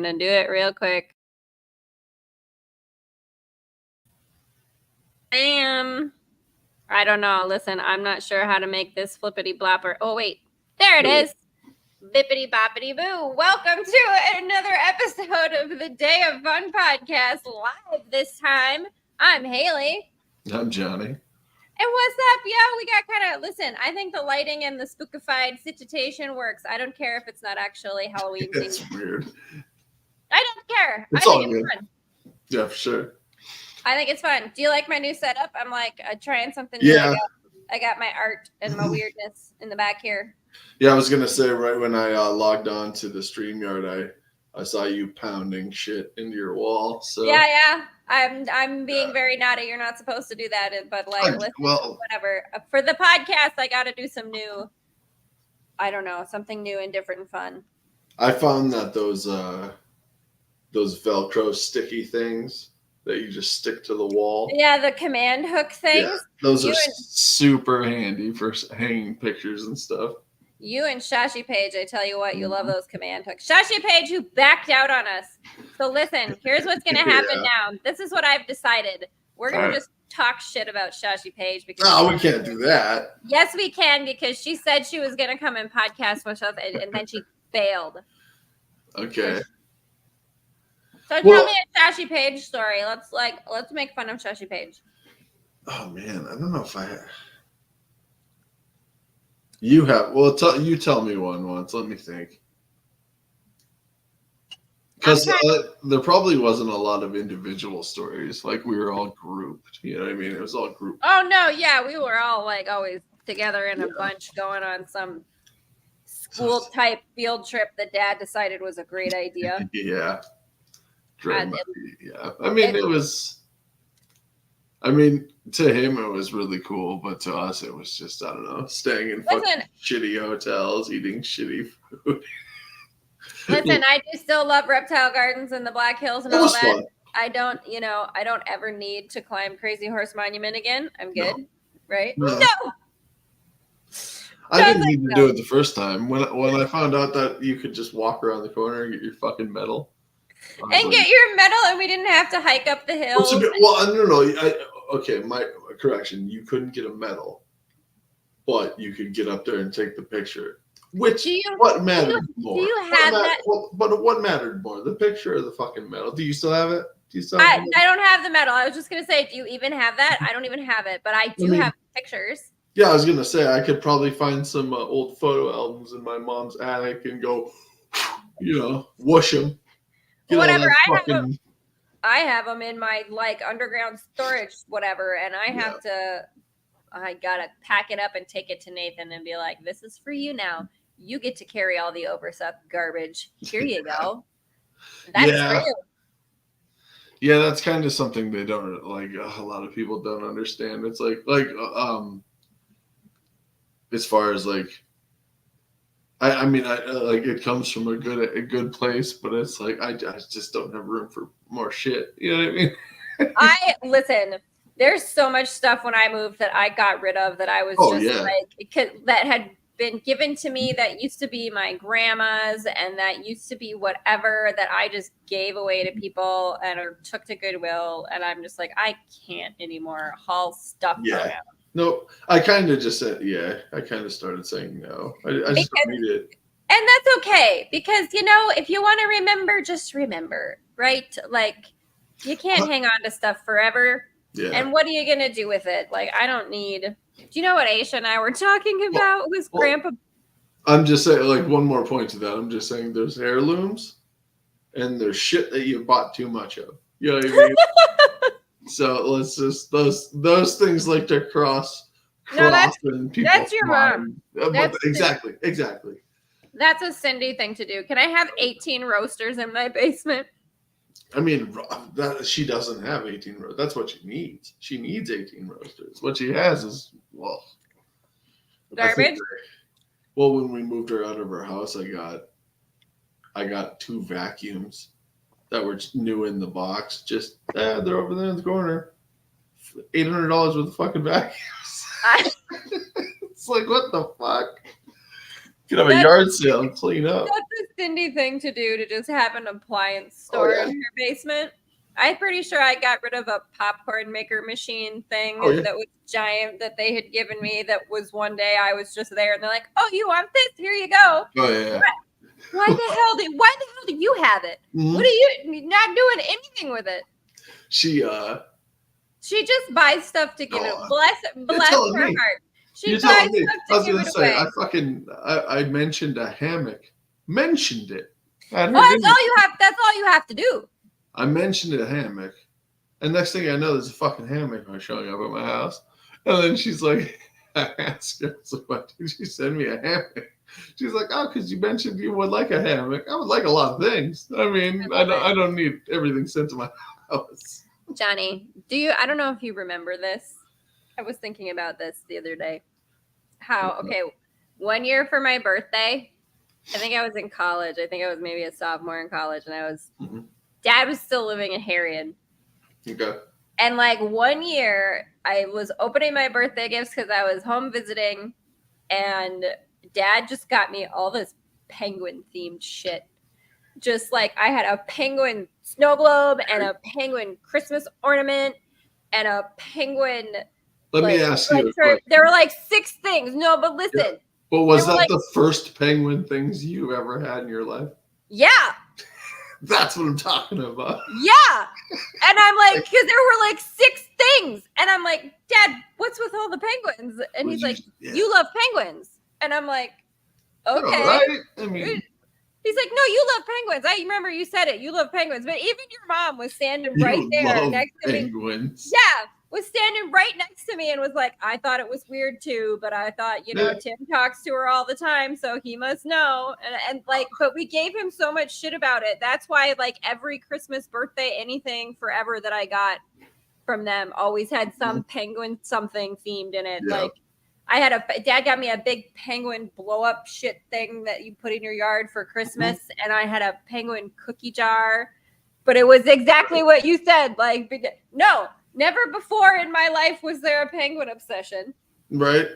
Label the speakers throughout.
Speaker 1: gonna do it real quick. I don't know. Listen, I'm not sure how to make this flippity blopper. Oh, wait. There it is. Bippity boppity boo. Welcome to another episode of the Day of Fun podcast, live this time. I'm Haley.
Speaker 2: I'm Jonny.
Speaker 1: And what's up, yo? We got kind of, listen, I think the lighting and the spookified situation works. I don't care if it's not actually Halloween.
Speaker 2: It's weird.
Speaker 1: I don't care.
Speaker 2: It's all good. Fun. Yeah, for sure.
Speaker 1: I think it's fun. Do you like my new setup? I'm like trying something
Speaker 2: new.
Speaker 1: I got my art and my weirdness in the back here.
Speaker 2: Yeah, I was gonna say right when I logged on to the StreamYard, I saw you pounding shit into your wall. So
Speaker 1: yeah, I'm being very naughty. You're not supposed to do that, but like, listen, whatever. For the podcast, I got to do some new. I don't know, something new and different and fun.
Speaker 2: I found that those Velcro sticky things that you just stick to the wall.
Speaker 1: Yeah, the command hook things.
Speaker 2: Yeah, those are super handy for hanging pictures and stuff.
Speaker 1: You and Shashy Paige, I tell you what, you love those command hooks. Shashy Paige, who backed out on us. So listen, here's what's going to happen now. This is what I've decided. We're going to just talk shit about Shashy Paige.
Speaker 2: No, we can't do that.
Speaker 1: Yes, we can, because she said she was going to come and podcast with us, and then she failed.
Speaker 2: Okay.
Speaker 1: So tell me a Shashy Paige story. Let's make fun of Shashy Paige.
Speaker 2: Oh man, I don't know if I. You have you tell me one once. Let me think. Because there probably wasn't a lot of individual stories. Like we were all grouped. You know what I mean? It was all grouped.
Speaker 1: Oh no, yeah, we were all like always together in a bunch, going on some school type field trip that Dad decided was a great idea.
Speaker 2: Yeah. Yeah. I mean, it was. I mean, to him it was really cool, but to us it was just, I don't know, staying in fucking shitty hotels, eating shitty food.
Speaker 1: Listen, I do still love reptile gardens and the Black Hills and all that. Fun. I don't ever need to climb Crazy Horse Monument again. I'm good, right? No.
Speaker 2: I didn't need to do it the first time. When I found out that you could just walk around the corner and get your fucking medal.
Speaker 1: And get your medal, and we didn't have to hike up the hill.
Speaker 2: Okay, my correction. You couldn't get a medal, but you could get up there and take the picture. What mattered more?
Speaker 1: Do you have that?
Speaker 2: But what mattered more, the picture or the fucking medal? Do you still have it?
Speaker 1: I don't have the medal. I was just going to say, do you even have that? I don't even have it, but I do have pictures.
Speaker 2: Yeah, I was going to say, I could probably find some old photo albums in my mom's attic and go, whoosh them.
Speaker 1: Whatever, I have them in my underground storage, whatever, and I gotta pack it up and take it to Nathan and be like, "This is for you now. You get to carry all the overstuffed garbage. Here you go. That's for you."
Speaker 2: Yeah, that's kind of something they don't like. A lot of people don't understand. It's as far as I mean, it comes from a good place, but it's like I just don't have room for more shit. You know what I mean?
Speaker 1: Listen. There's so much stuff when I moved that I got rid of that I was that had been given to me that used to be my grandma's and that used to be whatever that I just gave away to people or took to Goodwill, and I'm just like, I can't anymore haul stuff around.
Speaker 2: No, I kind of just said, I kind of started saying no. I just don't need it.
Speaker 1: And that's okay, because, if you want to remember, just remember, right? Like, you can't hang on to stuff forever. Yeah. And what are you going to do with it? I don't need... Do you know what Aisha and I were talking about? Grandpa...
Speaker 2: I'm just saying, one more point to that. I'm just saying there's heirlooms and there's shit that you bought too much of. You know what I mean? So let's just those things like to cross and people.
Speaker 1: That's your mom.
Speaker 2: Exactly.
Speaker 1: That's a Cindy thing to do. Can I have 18 roasters in my basement?
Speaker 2: I mean, she doesn't have 18 roasters. That's what she needs. She needs 18 roasters. What she has is
Speaker 1: garbage.
Speaker 2: When we moved her out of her house, I got 2 vacuums that were new in the box. Just they're over there in the corner. $800 worth of fucking vacuums. It's like, what the fuck? Could have a yard sale and clean up.
Speaker 1: That's a Cindy thing to do, to just have an appliance store in her basement. I'm pretty sure I got rid of a popcorn maker machine thing that was giant that they had given me. That was one day I was just there and they're like, "Oh, you want this? Here you go."
Speaker 2: Oh yeah.
Speaker 1: Why the hell do you have it? Mm-hmm. What are you not doing anything with it?
Speaker 2: She
Speaker 1: just buys stuff to give it. Bless her heart. She buys stuff to give it away. I was gonna
Speaker 2: say, I mentioned a hammock. Mentioned it.
Speaker 1: That's all you have to do.
Speaker 2: I mentioned a hammock, and next thing I know, there's a fucking hammock showing up at my house. And then she's like, I asked her, so why did you send me a hammock? She's like, oh, because you mentioned you would like a hammock. I would like a lot of things. I mean, I don't need everything sent to my house.
Speaker 1: Johnny, I don't know if you remember this. I was thinking about this the other day. One year for my birthday, I think I was in college. I think I was maybe a sophomore in college, and Dad was still living in Harian.
Speaker 2: Okay.
Speaker 1: And like one year, I was opening my birthday gifts because I was home visiting, and Dad just got me all this penguin themed shit. Just like I had a penguin snow globe and a penguin Christmas ornament and a penguin.
Speaker 2: Let me ask you.
Speaker 1: There were like 6 things. No, but listen. Yeah.
Speaker 2: But was that the first penguin things you ever had in your life?
Speaker 1: Yeah.
Speaker 2: That's what I'm talking about.
Speaker 1: Yeah. And I'm like, because there were like 6 things. And I'm like, Dad, what's with all the penguins? And he's like, you love penguins. And I'm like, okay.
Speaker 2: Right? I mean,
Speaker 1: he's like, no, you love penguins. I remember you said it. You love penguins. But even your mom was standing right there next to me. Yeah. Was standing right next to me and was like, I thought it was weird too, but I thought, Tim talks to her all the time, so he must know. And but we gave him so much shit about it. That's why like every Christmas, birthday, anything forever that I got from them always had some penguin something themed in it. Yeah. Like Dad got me a big penguin blow up shit thing that you put in your yard for Christmas. And I had a penguin cookie jar, but it was exactly what you said. Like, no. Never before in my life was there a penguin obsession.
Speaker 2: Right.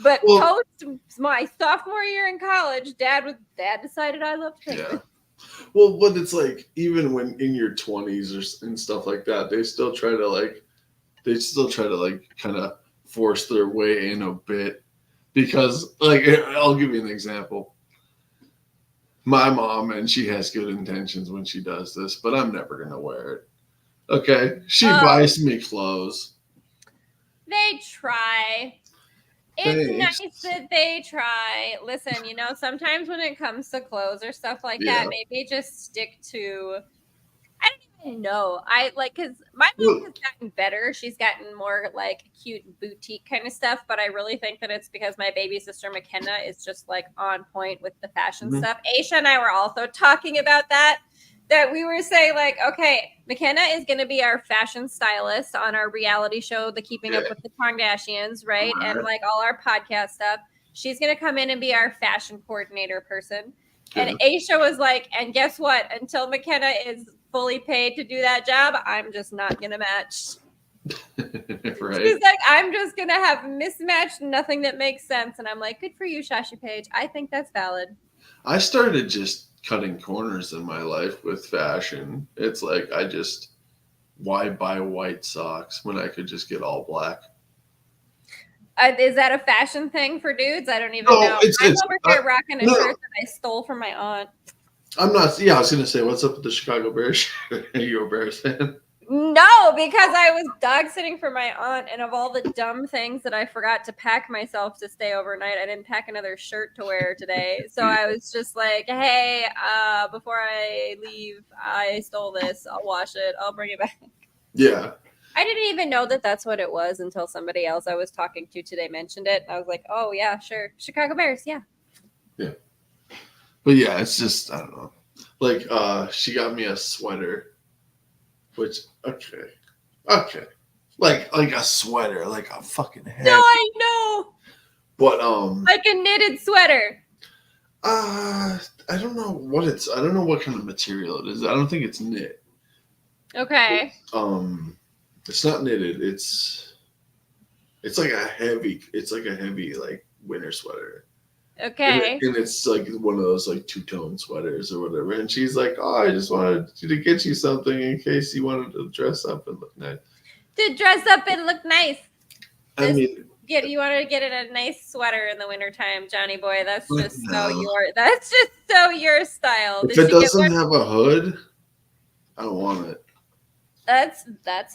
Speaker 1: But post my sophomore year in college, Dad decided I loved penguins.
Speaker 2: Yeah. Well, but it's like even when in your 20s and stuff like that, they still try to kind of force their way in a bit, because like I'll give you an example. My mom, and she has good intentions when she does this, but I'm never gonna wear it. Okay, she buys me clothes.
Speaker 1: They try. It's nice that they try. Listen, sometimes when it comes to clothes or stuff like that, maybe just stick to. I don't even know. Because my mom has gotten better. She's gotten more like cute boutique kind of stuff, but I really think that it's because my baby sister McKenna is just like on point with the fashion stuff. Aisha and I were also talking about that we were saying like, okay, McKenna is going to be our fashion stylist on our reality show, The Keeping Up with the Kardashians, right? And like all our podcast stuff. She's going to come in and be our fashion coordinator person. And Aisha was like, and guess what? Until McKenna is fully paid to do that job, I'm just not going to match.
Speaker 2: Right.
Speaker 1: She's like, I'm just going to have mismatched nothing that makes sense. And I'm like, good for you, Shashy Paige. I think that's valid.
Speaker 2: I started just cutting corners in my life with fashion. It's like why buy white socks when I could just get all black?
Speaker 1: Is that a fashion thing for dudes? I don't even know. I'm over here rocking a shirt that I stole from my aunt.
Speaker 2: I'm not. Yeah, I was gonna say, what's up with the Chicago Bears shirt? Are you a Bears fan?
Speaker 1: No, because I was dog sitting for my aunt, and of all the dumb things that I forgot to pack myself to stay overnight, I didn't pack another shirt to wear today. So I was just like, hey, before I leave, I stole this. I'll wash it. I'll bring it back.
Speaker 2: Yeah.
Speaker 1: I didn't even know that that's what it was until somebody else I was talking to today mentioned it. I was like, oh, yeah, sure. Chicago Bears, yeah.
Speaker 2: Yeah. But yeah, it's just, I don't know. Like, she got me a sweater. Which okay, like a sweater, like a fucking heavy.
Speaker 1: No, I know.
Speaker 2: But
Speaker 1: like a knitted sweater.
Speaker 2: I don't know what it's. I don't know what kind of material it is. I don't think it's knit.
Speaker 1: Okay.
Speaker 2: It's not knitted. It's like a heavy like winter sweater.
Speaker 1: Okay.
Speaker 2: And it's like one of those like two-tone sweaters or whatever. And she's like, "Oh, I just wanted to get you something in case you wanted to dress up and look nice."
Speaker 1: To dress up and look nice.
Speaker 2: I mean,
Speaker 1: you wanted to get in a nice sweater in the wintertime, Johnny boy. That's just
Speaker 2: no.
Speaker 1: so your style.
Speaker 2: If it doesn't have a hood, I don't want it.
Speaker 1: That's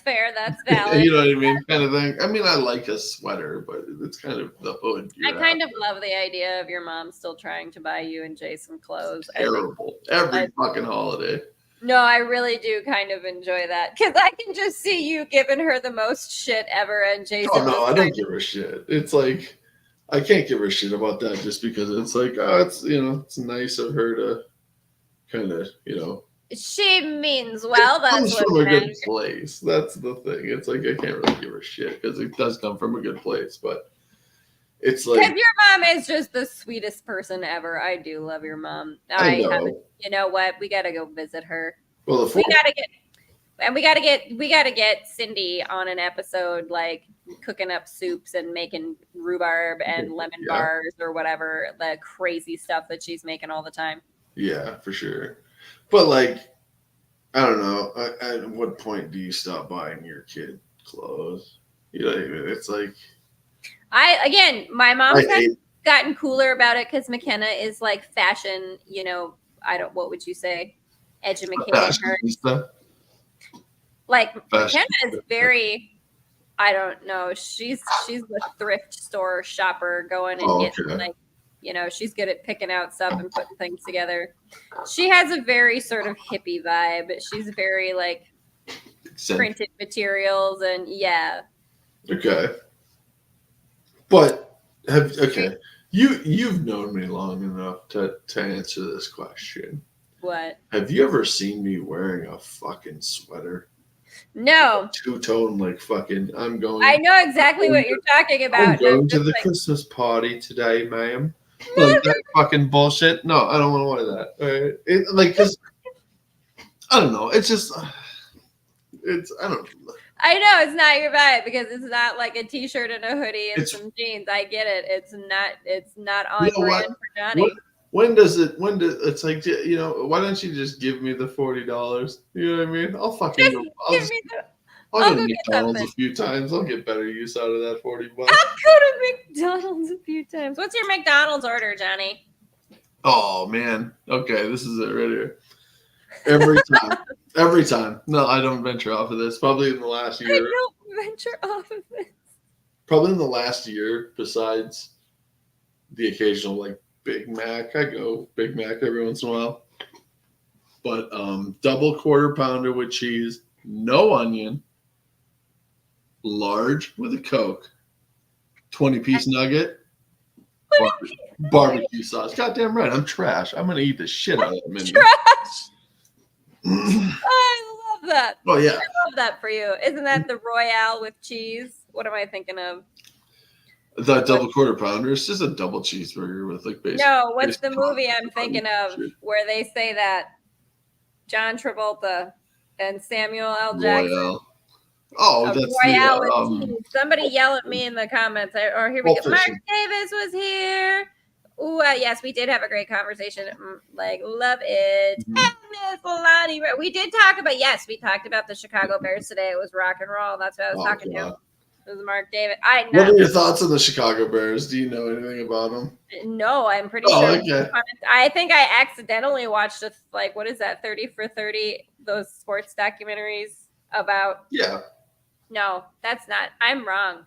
Speaker 1: fair. That's valid.
Speaker 2: You know what I mean? Kind of thing. I mean, I like a sweater, but it's kind of the hood.
Speaker 1: I kind of love the idea of your mom still trying to buy you and Jason clothes.
Speaker 2: Terrible. Every fucking holiday.
Speaker 1: No, I really do kind of enjoy that because I can just see you giving her the most shit ever, and Jason.
Speaker 2: Oh no, I don't give her shit. It's like I can't give her shit about that just because it's like, oh, it's it's nice of her to kind of
Speaker 1: She means well. That's
Speaker 2: comes from a good place. That's the thing. It's like I can't really give her shit because it does come from a good place, but it's like
Speaker 1: because your mom is just the sweetest person ever. I do love your mom.
Speaker 2: I know.
Speaker 1: You know what? We gotta go visit her.
Speaker 2: Well,
Speaker 1: we gotta get Cindy on an episode, like cooking up soups and making rhubarb and lemon bars or whatever the crazy stuff that she's making all the time.
Speaker 2: Yeah, for sure. But like, I don't know. At what point do you stop buying your kid clothes? You know what I mean? It's like
Speaker 1: my mom's gotten cooler about it because McKenna is like fashion. What would you say? Educating her. Like McKenna is very. I don't know. She's the thrift store shopper going and getting like. She's good at picking out stuff and putting things together. She has a very sort of hippie vibe. She's very like printed materials and yeah.
Speaker 2: Okay. But you've known me long enough to answer this question.
Speaker 1: What?
Speaker 2: Have you ever seen me wearing a fucking sweater?
Speaker 1: No.
Speaker 2: Two-tone like fucking I
Speaker 1: know exactly what you're talking about.
Speaker 2: I'm going to the Christmas party today, ma'am. Like that fucking bullshit. No, I don't want to wear that. All right? Cause I don't know. It's just I don't know.
Speaker 1: I know it's not your vibe because it's not like a t-shirt and a hoodie and some jeans. I get it. It's not on brand for Johnny.
Speaker 2: It's like, why don't you just give me the $40? You know what I mean? I'll fucking I'll go to McDonald's a few times. I'll get better use out of that $40.
Speaker 1: I'll go to McDonald's a few times. What's your McDonald's order, Johnny?
Speaker 2: Oh man. Okay, this is it right here. Every time. No, I don't venture off of this. Probably in the last year.
Speaker 1: I don't venture off of this.
Speaker 2: Probably in the last year, besides the occasional like Big Mac. I go Big Mac every once in a while. But double quarter pounder with cheese, no onion, large with a Coke, 20-piece nugget, barbecue sauce. Goddamn right, I'm trash. I'm gonna eat the shit out of that menu.
Speaker 1: Trash. I love that.
Speaker 2: Oh yeah,
Speaker 1: I love that for you. Isn't that the Royale with cheese? What am I thinking of?
Speaker 2: The double quarter pounder is just a double cheeseburger with like basically.
Speaker 1: No, what's the movie I'm thinking of where they say that John Travolta and Samuel L. Jackson?
Speaker 2: Royale. Oh, that's
Speaker 1: Royale with cheese. Somebody yell at me in the comments. Or here we go. Mark Davis was here. Ooh, yes, we did have a great conversation. Love it.
Speaker 2: Mm-hmm.
Speaker 1: And Miss Lonnie, we did talk about, we talked about the Chicago Bears today. It was rock and roll. That's what I was talking to. It was Mark Davis.
Speaker 2: What are your thoughts on the Chicago Bears? Do you know anything about them?
Speaker 1: No, I'm pretty sure.
Speaker 2: Okay.
Speaker 1: I think I accidentally watched what is that, 30 for 30, those sports documentaries about.
Speaker 2: Yeah.
Speaker 1: No, that's not. I'm wrong.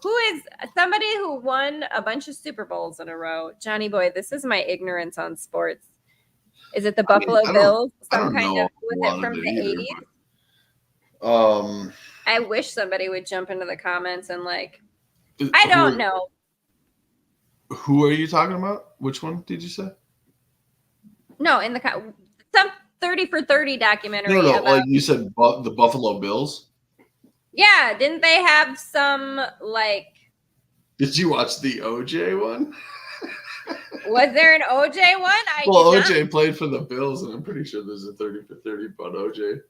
Speaker 1: Who is somebody who won a bunch of Super Bowls in a row? Johnny boy, this is my ignorance on sports. Is it the Buffalo Bills? Was it from the 80s? I wish somebody would jump into the comments and I don't know.
Speaker 2: Who are you talking about? Which one did you say?
Speaker 1: No, in some 30 for 30 documentary.
Speaker 2: No, like you said, the Buffalo Bills.
Speaker 1: Yeah, didn't they have some
Speaker 2: Did you watch the OJ one?
Speaker 1: Was there an OJ one?
Speaker 2: OJ played for the Bills, and I'm pretty sure there's a 30 for 30 about OJ.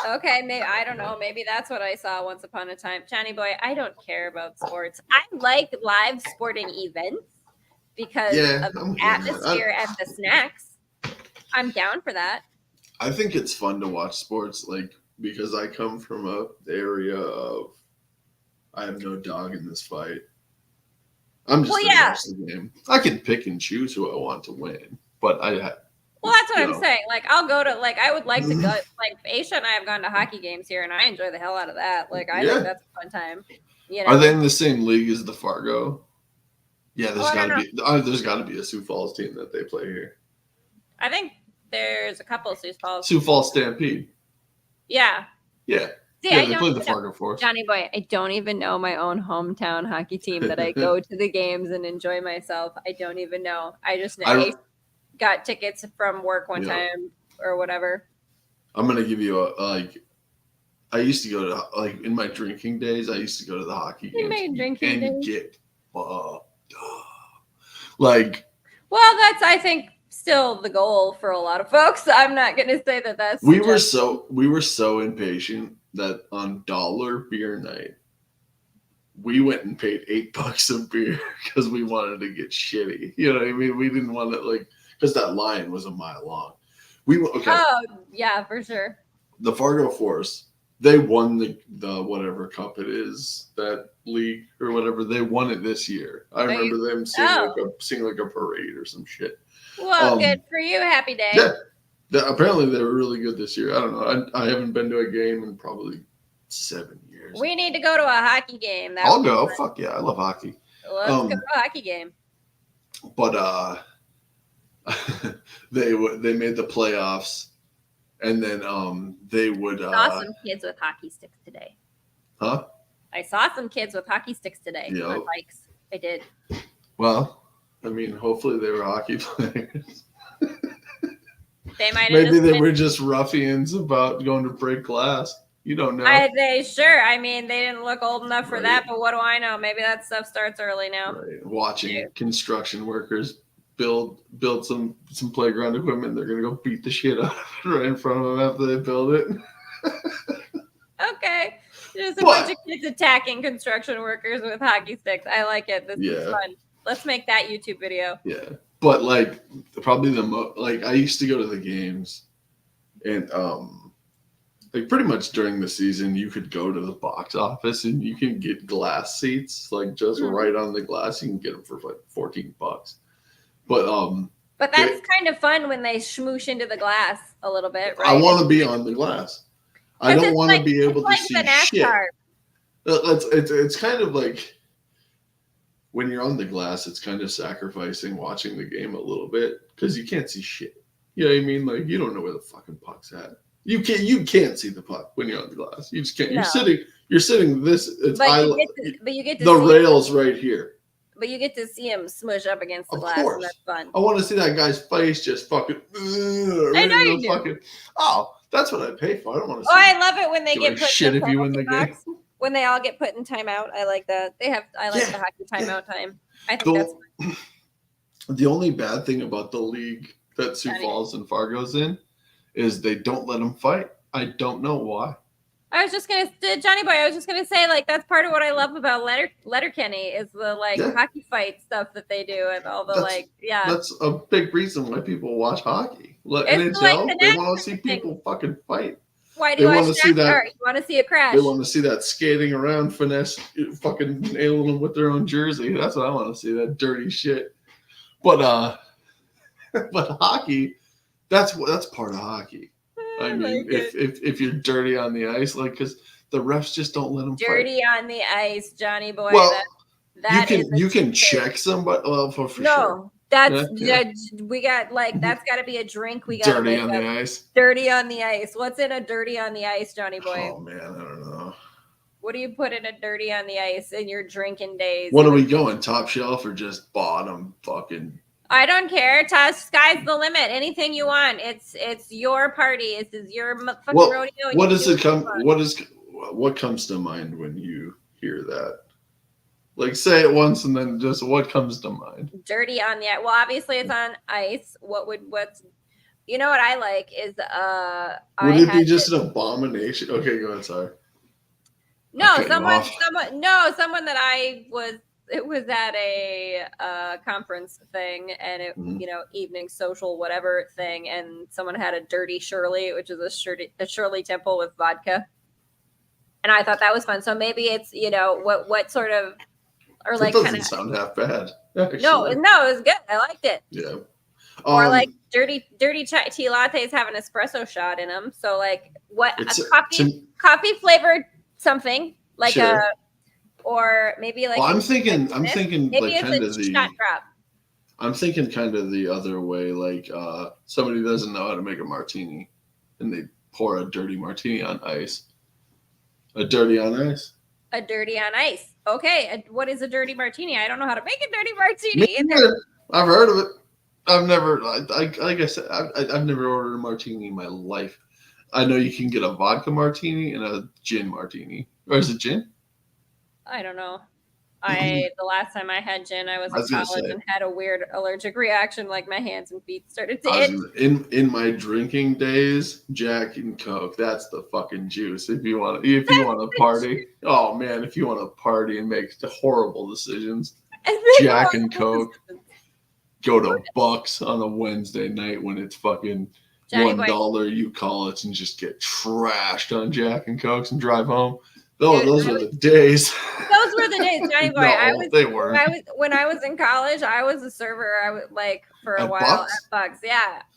Speaker 1: Okay, maybe I don't know. Maybe that's what I saw once upon a time. Johnny boy, I don't care about sports. I like live sporting events, because of the atmosphere and the snacks. I'm down for that.
Speaker 2: I think it's fun to watch sports, like, because I come from a area of I have no dog in this fight. I'm just gonna watch the game. I can pick and choose who I want to win, but
Speaker 1: well, that's what I'm saying. Like, I'll go to, like, I would like to go, like, Aisha and I have gone to hockey games here, and I enjoy the hell out of that. Like, I think that's a fun time. You know?
Speaker 2: Are they in the same league as the Fargo? Yeah, there's got to be a Sioux Falls team that they play here.
Speaker 1: I think there's a couple of Sioux Falls.
Speaker 2: Sioux Falls Stampede.
Speaker 1: Yeah.
Speaker 2: Yeah.
Speaker 1: See,
Speaker 2: yeah, they play the Fargo Force.
Speaker 1: Johnny boy, I don't even know my own hometown hockey team that I go to the games and enjoy myself. I don't even know. I just know I got tickets from work one time or whatever.
Speaker 2: I'm gonna give you I used to go to, like, in my drinking days, I used to go to the hockey games and get fucked up. Like,
Speaker 1: well, that's, I think, still the goal for a lot of folks. I'm not gonna say that that's.
Speaker 2: We were so impatient that on dollar beer night, we went and paid $8 a beer because we wanted to get shitty. You know what I mean? We didn't want to, like, because that line was a mile long.
Speaker 1: Oh yeah, for sure.
Speaker 2: The Fargo Force, they won the whatever cup it is, that league or whatever. They won it this year. I remember them seeing like a parade or some shit.
Speaker 1: Well, good for you. Happy day.
Speaker 2: Yeah. Apparently they were really good this year. I don't know. I haven't been to a game in probably 7 years.
Speaker 1: We need to go to a hockey game.
Speaker 2: I'll go. Fuck yeah, I love hockey.
Speaker 1: Let's go to a hockey game.
Speaker 2: But they made the playoffs, and then they would.
Speaker 1: I saw some kids with hockey sticks today.
Speaker 2: Huh?
Speaker 1: I saw some kids with hockey sticks today on bikes. I did.
Speaker 2: Well, I mean, hopefully they were hockey players.
Speaker 1: Maybe
Speaker 2: they were just ruffians about going to break glass. You don't know.
Speaker 1: I mean, they didn't look old enough for that, but what do I know? Maybe that stuff starts early now.
Speaker 2: Right. Watching construction workers build some playground equipment, they're gonna go beat the shit out of it right in front of them after they build it.
Speaker 1: Okay. Just a bunch of kids attacking construction workers with hockey sticks. I like it. This is fun. Let's make that YouTube video.
Speaker 2: Yeah. But, like, probably like, I used to go to the games, and like, pretty much during the season, you could go to the box office and you can get glass seats, like, just right on the glass. You can get them for like $14. But
Speaker 1: that's kind of fun when they smoosh into the glass a little bit, right?
Speaker 2: I want to be on the glass. I don't want to be able to see shit. It's kind of like, when you're on the glass, it's kind of sacrificing watching the game a little bit because you can't see shit. You know what I mean? Like, you don't know where the fucking puck's at. You can't see the puck when you're on the glass. You just can't. No. You're sitting this. But you get to the rails right here.
Speaker 1: But you get to see him smush up against the glass, and that's fun.
Speaker 2: I want to see that guy's face just fucking.
Speaker 1: I know you do.
Speaker 2: That's what I pay for. I don't want to.
Speaker 1: I love it when they get put
Speaker 2: shit if you win the game.
Speaker 1: When they all get put in timeout, I like that. I like the hockey timeout time. I think that's fun.
Speaker 2: The only bad thing about the league that Sioux Falls and Fargo's in is they don't let them fight. I don't know why.
Speaker 1: I was just gonna, Johnny boy. I was just gonna say, like, that's part of what I love about 𝓕𝓻𝓪𝓷𝓭𝓪 is the hockey fight stuff that they do and all the
Speaker 2: That's a big reason why people watch hockey. NHL, they want to see people fucking fight.
Speaker 1: Why do you want to see that? You want to see a crash.
Speaker 2: They want to see that skating around, finesse, fucking nailing them with their own jersey. That's what I want to see. That dirty shit. But hockey, that's part of hockey. I mean, if you're dirty on the ice, like, because the refs just don't let them
Speaker 1: dirty fight. On the ice, Johnny boy.
Speaker 2: Well, you can check somebody. Well, for sure.
Speaker 1: We got, like, that's got to be a drink. We got
Speaker 2: dirty on the ice.
Speaker 1: Dirty on the ice. What's in a dirty on the ice, Johnny boy?
Speaker 2: Oh man, I don't know.
Speaker 1: What do you put in a dirty on the ice in your drinking days?
Speaker 2: What are we going, top shelf or just bottom? Fucking.
Speaker 1: I don't care. Sky's the limit. Anything you want. It's your party. This is your fucking rodeo.
Speaker 2: What comes to mind when you hear that? Like, say it once and then just what comes to mind? Dirty on the ice.
Speaker 1: Well, obviously it's on ice. You know what I like is
Speaker 2: would it be just an abomination? Okay, go ahead. Sorry.
Speaker 1: No, someone that I was at a conference thing, and it evening social whatever thing, and someone had a dirty Shirley, which is a Shirley Temple with vodka, and I thought that was fun. So maybe it's what sort of or like
Speaker 2: that doesn't sound half bad. Actually.
Speaker 1: No, it was good. I liked it.
Speaker 2: Yeah.
Speaker 1: Or like dirty tea lattes have an espresso shot in them. So like what coffee flavored something like or maybe like
Speaker 2: I'm thinking
Speaker 1: maybe
Speaker 2: like kind of the
Speaker 1: shot drop.
Speaker 2: I'm thinking kind of the other way, like somebody doesn't know how to make a martini and they pour a dirty martini on ice. A dirty on ice?
Speaker 1: A dirty on ice. Okay. What is a dirty martini? I don't know how to make a dirty martini either.
Speaker 2: I've heard of it. I've never, like I said, I've never ordered a martini in my life. I know you can get a vodka martini and a gin martini. Or is it gin?
Speaker 1: I don't know. The last time I had gin, I was in college and had a weird allergic reaction, like my hands and feet started to itch.
Speaker 2: In my drinking days, Jack and Coke, that's the fucking juice. If you want to party, oh man, if you want to party and make horrible decisions, Jack and Coke. Go to Bucks on a Wednesday night when it's fucking $1, you call it, and just get trashed on Jack and Cokes and drive home. Those were the days.
Speaker 1: Those were the days, Johnny Boy.
Speaker 2: No, they weren't.
Speaker 1: When I was in college, I was a server. I was like for a while at Bucks,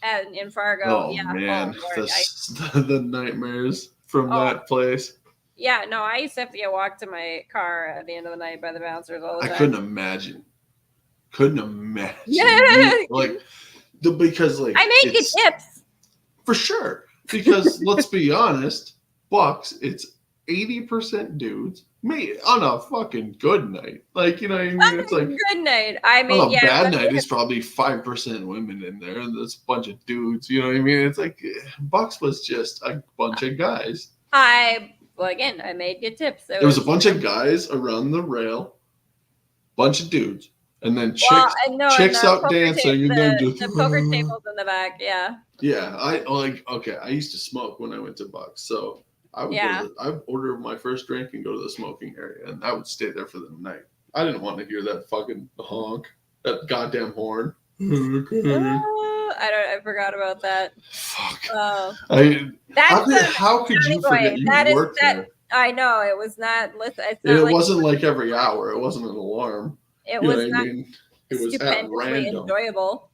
Speaker 1: and in Fargo.
Speaker 2: Oh man, the nightmares from that place.
Speaker 1: Yeah, no, I used to have to get walked to my car at the end of the night by the bouncers all the time.
Speaker 2: I couldn't imagine. Yeah, because
Speaker 1: I make good tips
Speaker 2: for sure. Because let's be honest, Bucks, it's 80% dudes. Me on a fucking good night, like what I mean. It's like
Speaker 1: good night. I mean,
Speaker 2: on a bad night, it's probably 5% women in there, and there's a bunch of dudes. You know what I mean? It's like Bucks was just a bunch of guys.
Speaker 1: I made good tips.
Speaker 2: There was a bunch of guys around the rail, bunch of dudes. And then chicks out dancing, and then just
Speaker 1: the poker tables in the back,
Speaker 2: Yeah, I used to smoke when I went to Bucks, so I would order my first drink and go to the smoking area, and I would stay there for the night. I didn't want to hear that fucking honk, that goddamn horn.
Speaker 1: I forgot about that.
Speaker 2: Fuck.
Speaker 1: How
Speaker 2: could you forget you worked there?
Speaker 1: I know it was not.
Speaker 2: It wasn't like every hour. It wasn't an alarm.
Speaker 1: It was not. It was at random. Enjoyable.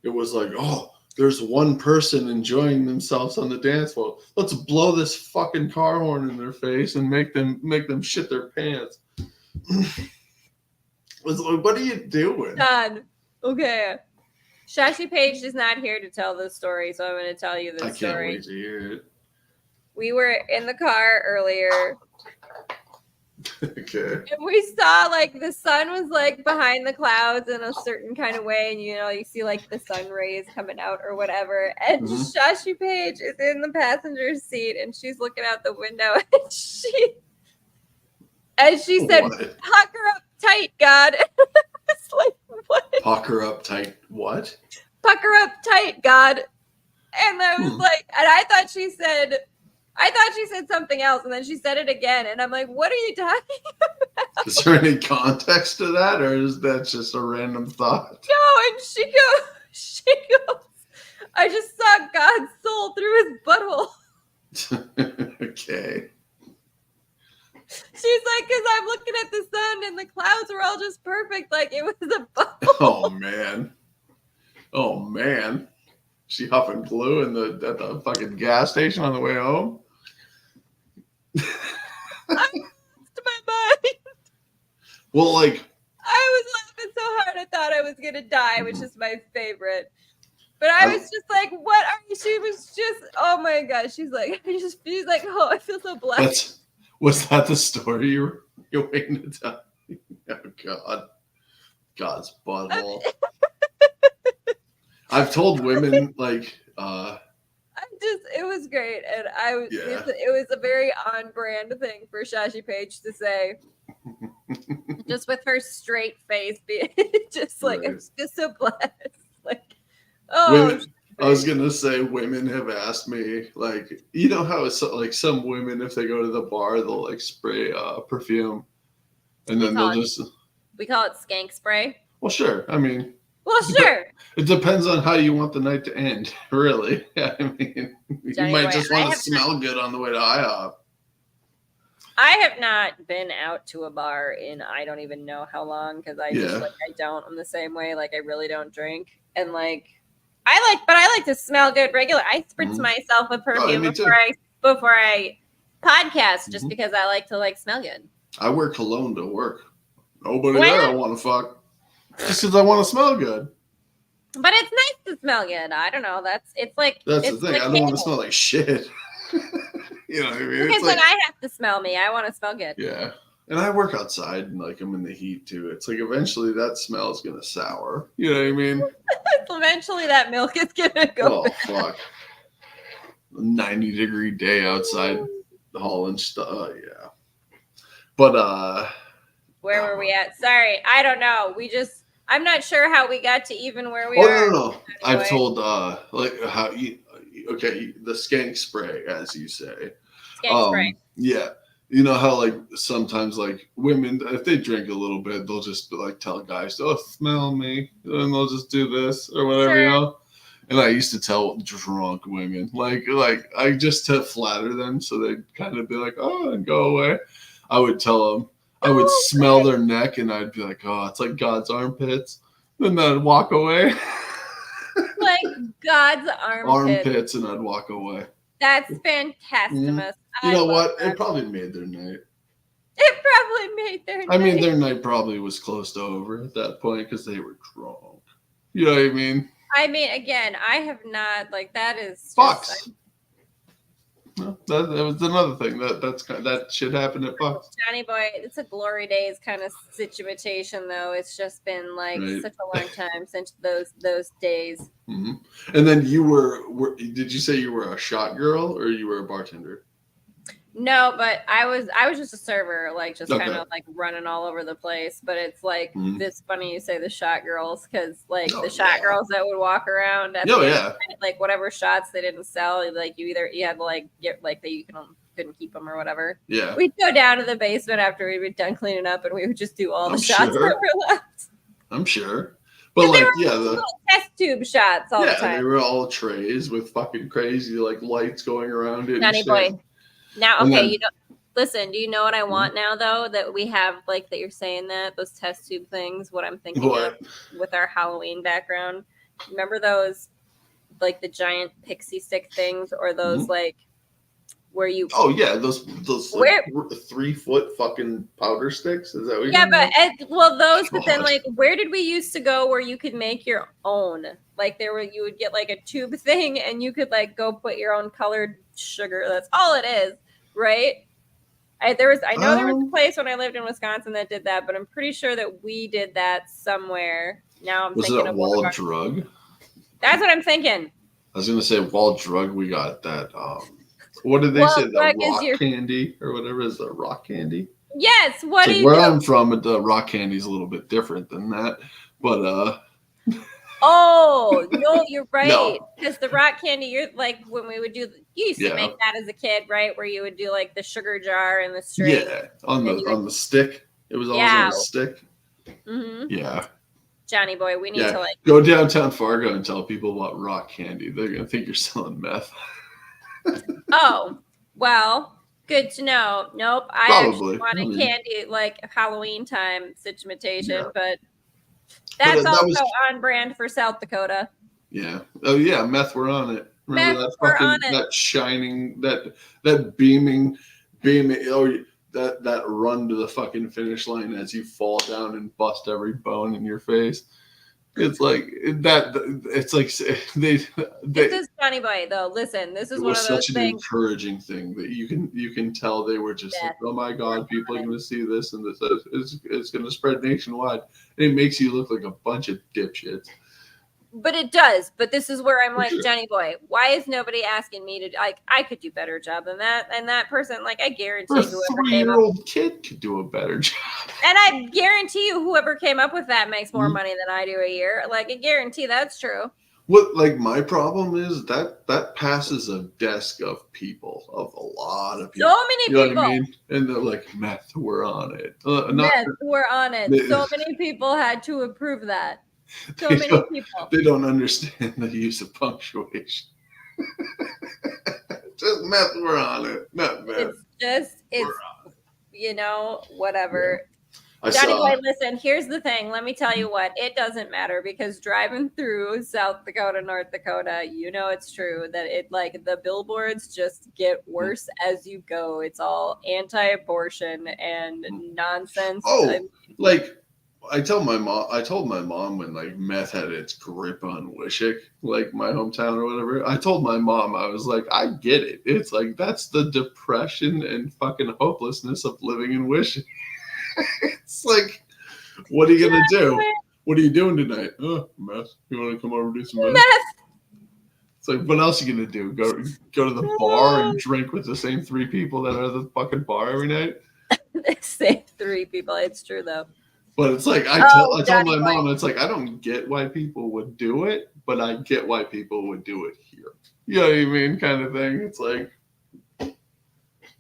Speaker 2: It was like, oh, there's one person enjoying themselves on the dance floor. Let's blow this fucking car horn in their face and make them shit their pants. It's like, what are you doing?
Speaker 1: Done. Okay. Shashy Paige is not here to tell this story, so I'm going to tell you this story.
Speaker 2: I can't wait to hear it.
Speaker 1: We were in the car earlier.
Speaker 2: Okay.
Speaker 1: And we saw like the sun was like behind the clouds in a certain kind of way, and you see like the sun rays coming out or whatever. And Shashy Paige is in the passenger seat, and she's looking out the window, and she said,
Speaker 2: what?
Speaker 1: "Pucker up tight, God." It's like, what?
Speaker 2: Pucker up tight. What?
Speaker 1: Pucker up tight, God. And I was like, and I thought she said something else, and then she said it again, and I'm like, what are you talking about?
Speaker 2: Is there any context to that, or is that just a random thought?
Speaker 1: No, and she goes, I just saw God's soul through his butthole.
Speaker 2: Okay.
Speaker 1: She's like, because I'm looking at the sun, and the clouds were all just perfect, like it was a butthole. Oh, man. She huffing glue at the fucking gas station on the way home? I lost my mind.
Speaker 2: Well, like,
Speaker 1: I was laughing so hard I thought I was gonna die, which is my favorite. But I was just like, "What are you?" She was just, oh my god. She's like, "Oh, I feel so blessed."
Speaker 2: Was that the story you're waiting to tell? Oh God, God's butthole. I've told women like.
Speaker 1: It was great, and it was a very on brand thing for Shashy Paige to say, just with her straight face, being just like, right. I'm just so blessed. Like, oh.
Speaker 2: I was gonna say, women have asked me, like, you know how it's like some women, if they go to the bar, they'll like spray perfume, and then they'll just
Speaker 1: We call it skank spray.
Speaker 2: Well, sure. I mean,
Speaker 1: well, sure.
Speaker 2: It depends on how you want the night to end, really. I mean, you might just want to smell good on the way to IHOP.
Speaker 1: I have not been out to a bar in I don't even know how long because I just like I don't. I'm the same way. Like I really don't drink, and like I like to smell good regular. I spritz myself with perfume before I podcast just because I like to like smell good.
Speaker 2: I wear cologne to work. Nobody there I want to fuck. Just because I want to smell good.
Speaker 1: But it's nice to smell good. I don't know. That's the thing.
Speaker 2: Like I don't want to smell like shit. You know what I mean?
Speaker 1: Because like I have to smell me. I want to smell good.
Speaker 2: Yeah. And I work outside and like I'm in the heat too. It's like eventually that smell is gonna sour. You know what I mean?
Speaker 1: Eventually that milk is gonna go.
Speaker 2: Oh fuck. 90-degree day outside hauling stuff. Yeah. But
Speaker 1: where were we at? Sorry, I don't know. I'm not sure how we got to even where we are.
Speaker 2: No. Anyway. I've told like how you the skank spray, as you say.
Speaker 1: Skank spray.
Speaker 2: Yeah. You know how like sometimes like women, if they drink a little bit, they'll just like tell guys, "Oh, smell me," and they'll just do this or whatever, you know. And I used to tell drunk women, like I just to flatter them, so they'd kind of be like, "Oh," and go away. I would tell them, I would smell their neck, and I'd be like, "Oh, it's like God's armpits," and then I'd walk away.
Speaker 1: Like God's armpits,
Speaker 2: and I'd walk away.
Speaker 1: That's fantastic.
Speaker 2: You know what? It probably made their night.
Speaker 1: It probably made their night.
Speaker 2: I mean, their night probably was close to over at that point because they were drunk. You know what I mean?
Speaker 1: I mean, again, I have not like that is
Speaker 2: Fox. No, that was another thing that shit happened at Fox.
Speaker 1: Johnny Boy, it's a glory days kind of situation, though. It's just been like such a long time since those days.
Speaker 2: Mm-hmm. And then you were did you say you were a shot girl or you were a bartender?
Speaker 1: No, but I was just a server, like just kind of like running all over the place. But it's like it's funny you say the shot girls because like the shot girls that would walk around at like whatever shots they didn't sell, like you had to like get like that you couldn't keep them or whatever.
Speaker 2: Yeah,
Speaker 1: we'd go down to the basement after we were done cleaning up, and we would just do all the shots that were left.
Speaker 2: I'm sure. But like,
Speaker 1: the test tube shots all the time.
Speaker 2: Yeah, they were all trays with fucking crazy like lights going around it.
Speaker 1: Johnny Boy. Now, okay, listen, do you know what I want now, though, that we have, like, that you're saying those test tube things, what I'm thinking of with our Halloween background? Remember those, like, the giant pixie stick things or those, like, where you...
Speaker 2: Oh, yeah, those like, 3-foot fucking powder sticks? Is that what you're
Speaker 1: those, but then, like, where did we used to go where you could make your own? Like, you would get, like, a tube thing, and you could, like, go put your own colored sugar. That's all it is. Right? I know there was a place when I lived in Wisconsin that did that, but I'm pretty sure that we did that somewhere. Now I'm thinking of
Speaker 2: Wall Drug?
Speaker 1: That's what I'm thinking.
Speaker 2: I was gonna say Wall Drug. We got that. What did they say? The rock candy or whatever is the rock candy?
Speaker 1: Yes. What do you?
Speaker 2: Where I'm from, the rock candy is a little bit different than that, but
Speaker 1: Oh no, you're right. Because the rock candy, you're like when we would do. You used to make that as a kid, right? Where you would do like the sugar jar and the string.
Speaker 2: Yeah, on the stick. It was always on the stick. Mm-hmm. Yeah.
Speaker 1: Johnny Boy, we need to like
Speaker 2: go downtown Fargo and tell people about rock candy. They're gonna think you're selling meth.
Speaker 1: Oh well, good to know. Nope, I actually wanted candy like Halloween time situation, but. That's also on brand for South Dakota.
Speaker 2: Yeah. Oh yeah, meth. We're on it. Remember that shining, that beaming. Oh, that run to the fucking finish line as you fall down and bust every bone in your face. It's like that. It's like this
Speaker 1: is Johnny Boy though. Listen, this is one of those things.
Speaker 2: Such an encouraging thing that you can tell they were just like, oh my god, people are going to see this and this it's going to spread nationwide. And it makes you look like a bunch of dipshits.
Speaker 1: But it does. But this is where I'm like, Johnny Boy, why is nobody asking me to like? I could do better job than that. And that person, like, I guarantee
Speaker 2: whoever 3-year-old kid could do a better job.
Speaker 1: And I guarantee you, whoever came up with that makes more money than I do a year. Like, I guarantee that's true.
Speaker 2: What like my problem is that passes a desk of people, of a lot of people.
Speaker 1: So many
Speaker 2: you know
Speaker 1: people.
Speaker 2: What I mean? And they're like, meth, we're on it.
Speaker 1: Meth, we're on it. So many people had to approve that. So many people.
Speaker 2: They don't understand the use of punctuation. Just meth, we're on it. Not meth.
Speaker 1: It's whatever. Yeah. Jonny boy, listen, here's the thing. Let me tell you what, it doesn't matter, because driving through South Dakota, North Dakota, it's true that it like the billboards just get worse as you go. It's all anti-abortion and nonsense.
Speaker 2: I told my mom when like meth had its grip on Wishick, like my hometown or whatever. I told my mom, I was like, I get it. It's like that's the depression and fucking hopelessness of living in Wishick. It's like, what are you gonna do? What are you doing tonight? Oh, meth. You want to come over and do some meth? It's like, what else are you gonna do? Go to the bar and drink with the same 3 people that are at the fucking bar every night?
Speaker 1: The same 3 people. It's true though.
Speaker 2: But it's like I told my mom, it's like I don't get why people would do it, but I get why people would do it here. You know what I mean? Kind of thing. It's like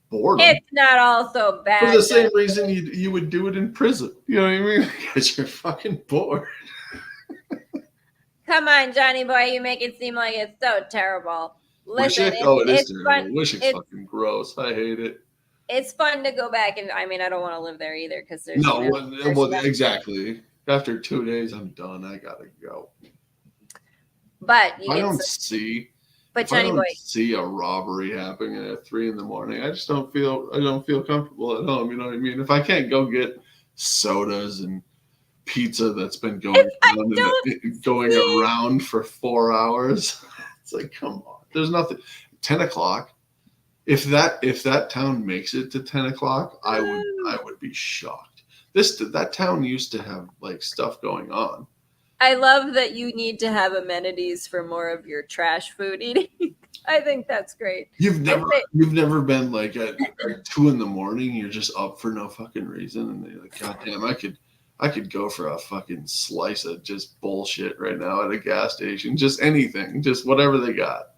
Speaker 2: boredom.
Speaker 1: It's not all so bad.
Speaker 2: For the same reason you would do it in prison. You know what I mean? Because you're fucking bored.
Speaker 1: Come on, Jonny boy, you make it seem like it's so terrible. Listen,
Speaker 2: it is terrible. Wishick's fucking gross. I hate it.
Speaker 1: It's fun to go back, and I mean, I don't want to live there either, because there's
Speaker 2: exactly. After 2 days, I'm done. I gotta go.
Speaker 1: But
Speaker 2: I don't see a robbery happening at 3 a.m, I just don't feel comfortable at home. You know what I mean? If I can't go get sodas and pizza that's been going around for 4 hours, it's like, come on. There's nothing. 10 o'clock. If that town makes it to 10 o'clock, I would be shocked. That town used to have like stuff going on.
Speaker 1: I love that you need to have amenities for more of your trash food eating. I think that's great.
Speaker 2: You've never been like at 2 a.m. You're just up for no fucking reason, and you're like, God damn, I could go for a fucking slice of just bullshit right now at a gas station. Just anything, just whatever they got.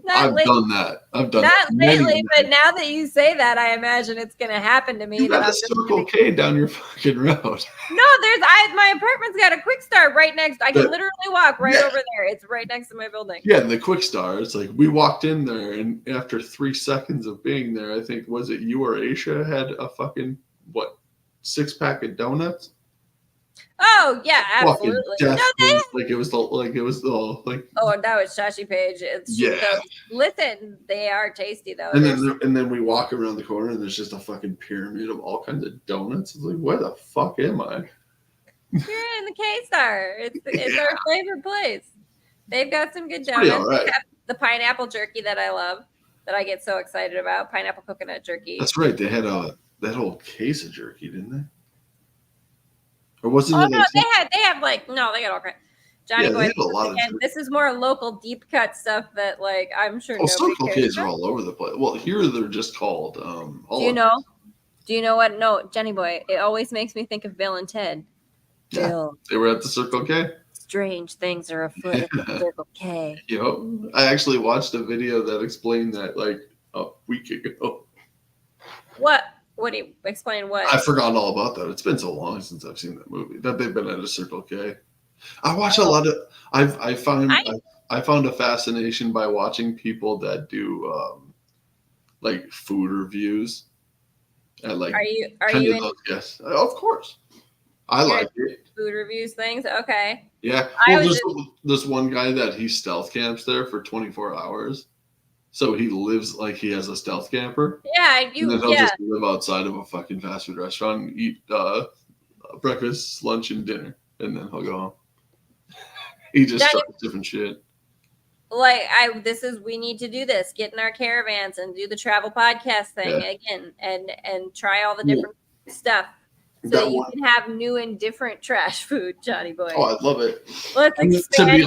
Speaker 2: I've done that. Not
Speaker 1: lately, but now that you say that, I imagine it's going to happen to me.
Speaker 2: You got a Circle K down your fucking road.
Speaker 1: No, my apartment's got a Quick Start right next. I can literally walk right over there. It's right next to my building.
Speaker 2: Yeah, and the Quick Start, it's like we walked in there, and after 3 seconds of being there, I think, was it you or Aisha had a fucking 6-pack of donuts?
Speaker 1: Oh yeah, absolutely.
Speaker 2: No, it was the
Speaker 1: Oh, that was Shashy Paige. Listen, they are tasty though.
Speaker 2: And then we walk around the corner and there's just a fucking pyramid of all kinds of donuts. It's like, where the fuck am I?
Speaker 1: You're in the K-Star. It's our favorite place. They've got some good donuts.
Speaker 2: Right.
Speaker 1: They have the pineapple jerky that I love, that I get so excited about. Pineapple coconut jerky.
Speaker 2: That's right. They had that whole case of jerky, didn't they? Or wasn't
Speaker 1: they have they got all kinds. Jonny boy, this is more local deep cut stuff that like I'm sure.
Speaker 2: Circle K's are all over the place. Well, here they're just called.
Speaker 1: Do you know what? No, Jonny boy, it always makes me think of Bill and Ted.
Speaker 2: Yeah,
Speaker 1: Bill.
Speaker 2: They were at the Circle K.
Speaker 1: Strange things are afoot at the Circle K.
Speaker 2: Yep. I actually watched a video that explained that like a week ago.
Speaker 1: What? What do you explain? What?
Speaker 2: I forgot all about that. It's been so long since I've seen that movie that they've been at a Circle K. I watch a lot of. I found a fascination by watching people that do like food reviews. At like,
Speaker 1: are you in?
Speaker 2: Yes, of course. I like it.
Speaker 1: Food reviews things. Okay.
Speaker 2: Yeah. Well, there's one guy that he stealth camps there for 24 hours. So he lives like he has a stealth camper.
Speaker 1: Yeah,
Speaker 2: and then he'll just live outside of a fucking fast food restaurant and eat breakfast, lunch, and dinner, and then he'll go home. He just tries different shit.
Speaker 1: Like we need to do this. Get in our caravans and do the travel podcast thing again, and try all the different stuff. So you can have new and different trash food, Jonny boy.
Speaker 2: Oh, I'd love it.
Speaker 1: Let's expand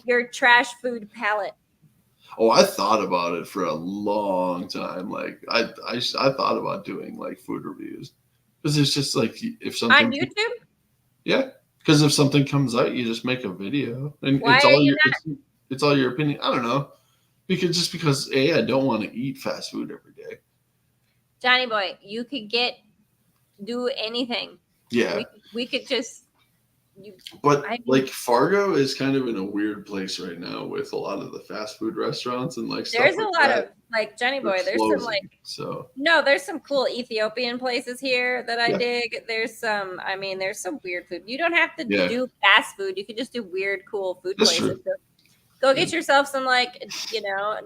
Speaker 1: your trash food palette.
Speaker 2: Oh, I thought about it for a long time. Like I thought about doing like food reviews because it's just like if something
Speaker 1: on YouTube.
Speaker 2: Yeah, Because if something comes out, you just make a video, and
Speaker 1: Why are you not?
Speaker 2: it's all your opinion. I don't know, because I don't want to eat fast food every day.
Speaker 1: Johnny boy, you could do anything.
Speaker 2: Yeah,
Speaker 1: we could just.
Speaker 2: Like Fargo is kind of in a weird place right now with a lot of the fast food restaurants and like stuff.
Speaker 1: There's a lot of like Johnny boy. There's some like there's some cool Ethiopian places here that I dig. There's some. I mean, there's some weird food. You don't have to do fast food. You can just do weird, cool food places. So go get yourself some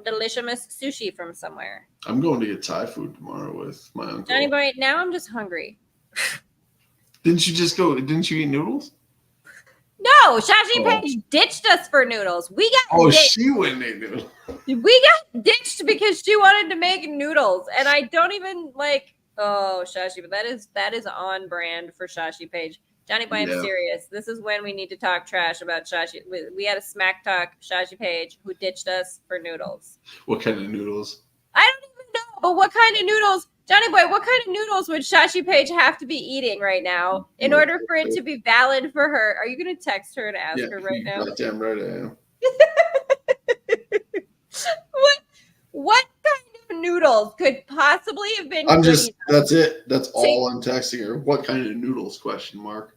Speaker 1: delicious sushi from somewhere.
Speaker 2: I'm going to get Thai food tomorrow with my uncle.
Speaker 1: Johnny boy, now I'm just hungry.
Speaker 2: Didn't you eat noodles?
Speaker 1: No, Shashy Paige ditched us for noodles. We got ditched.
Speaker 2: She went and ate noodles.
Speaker 1: We got ditched because she wanted to make noodles, and I don't even like. Oh, Shashy, but that is on brand for Shashy Paige. Johnny boy, I'm serious. This is when we need to talk trash about Shashy. We had a smack talk Shashy Paige who ditched us for noodles.
Speaker 2: What kind of noodles?
Speaker 1: I don't even know, but what kind of noodles? Johnny boy, what kind of noodles would Shashy Paige have to be eating right now in order for it to be valid for her? Are you going to text her and ask her right now?
Speaker 2: Goddamn right I am.
Speaker 1: What kind of noodles could possibly have been?
Speaker 2: That's it. That's all I'm texting her. What kind of noodles? ?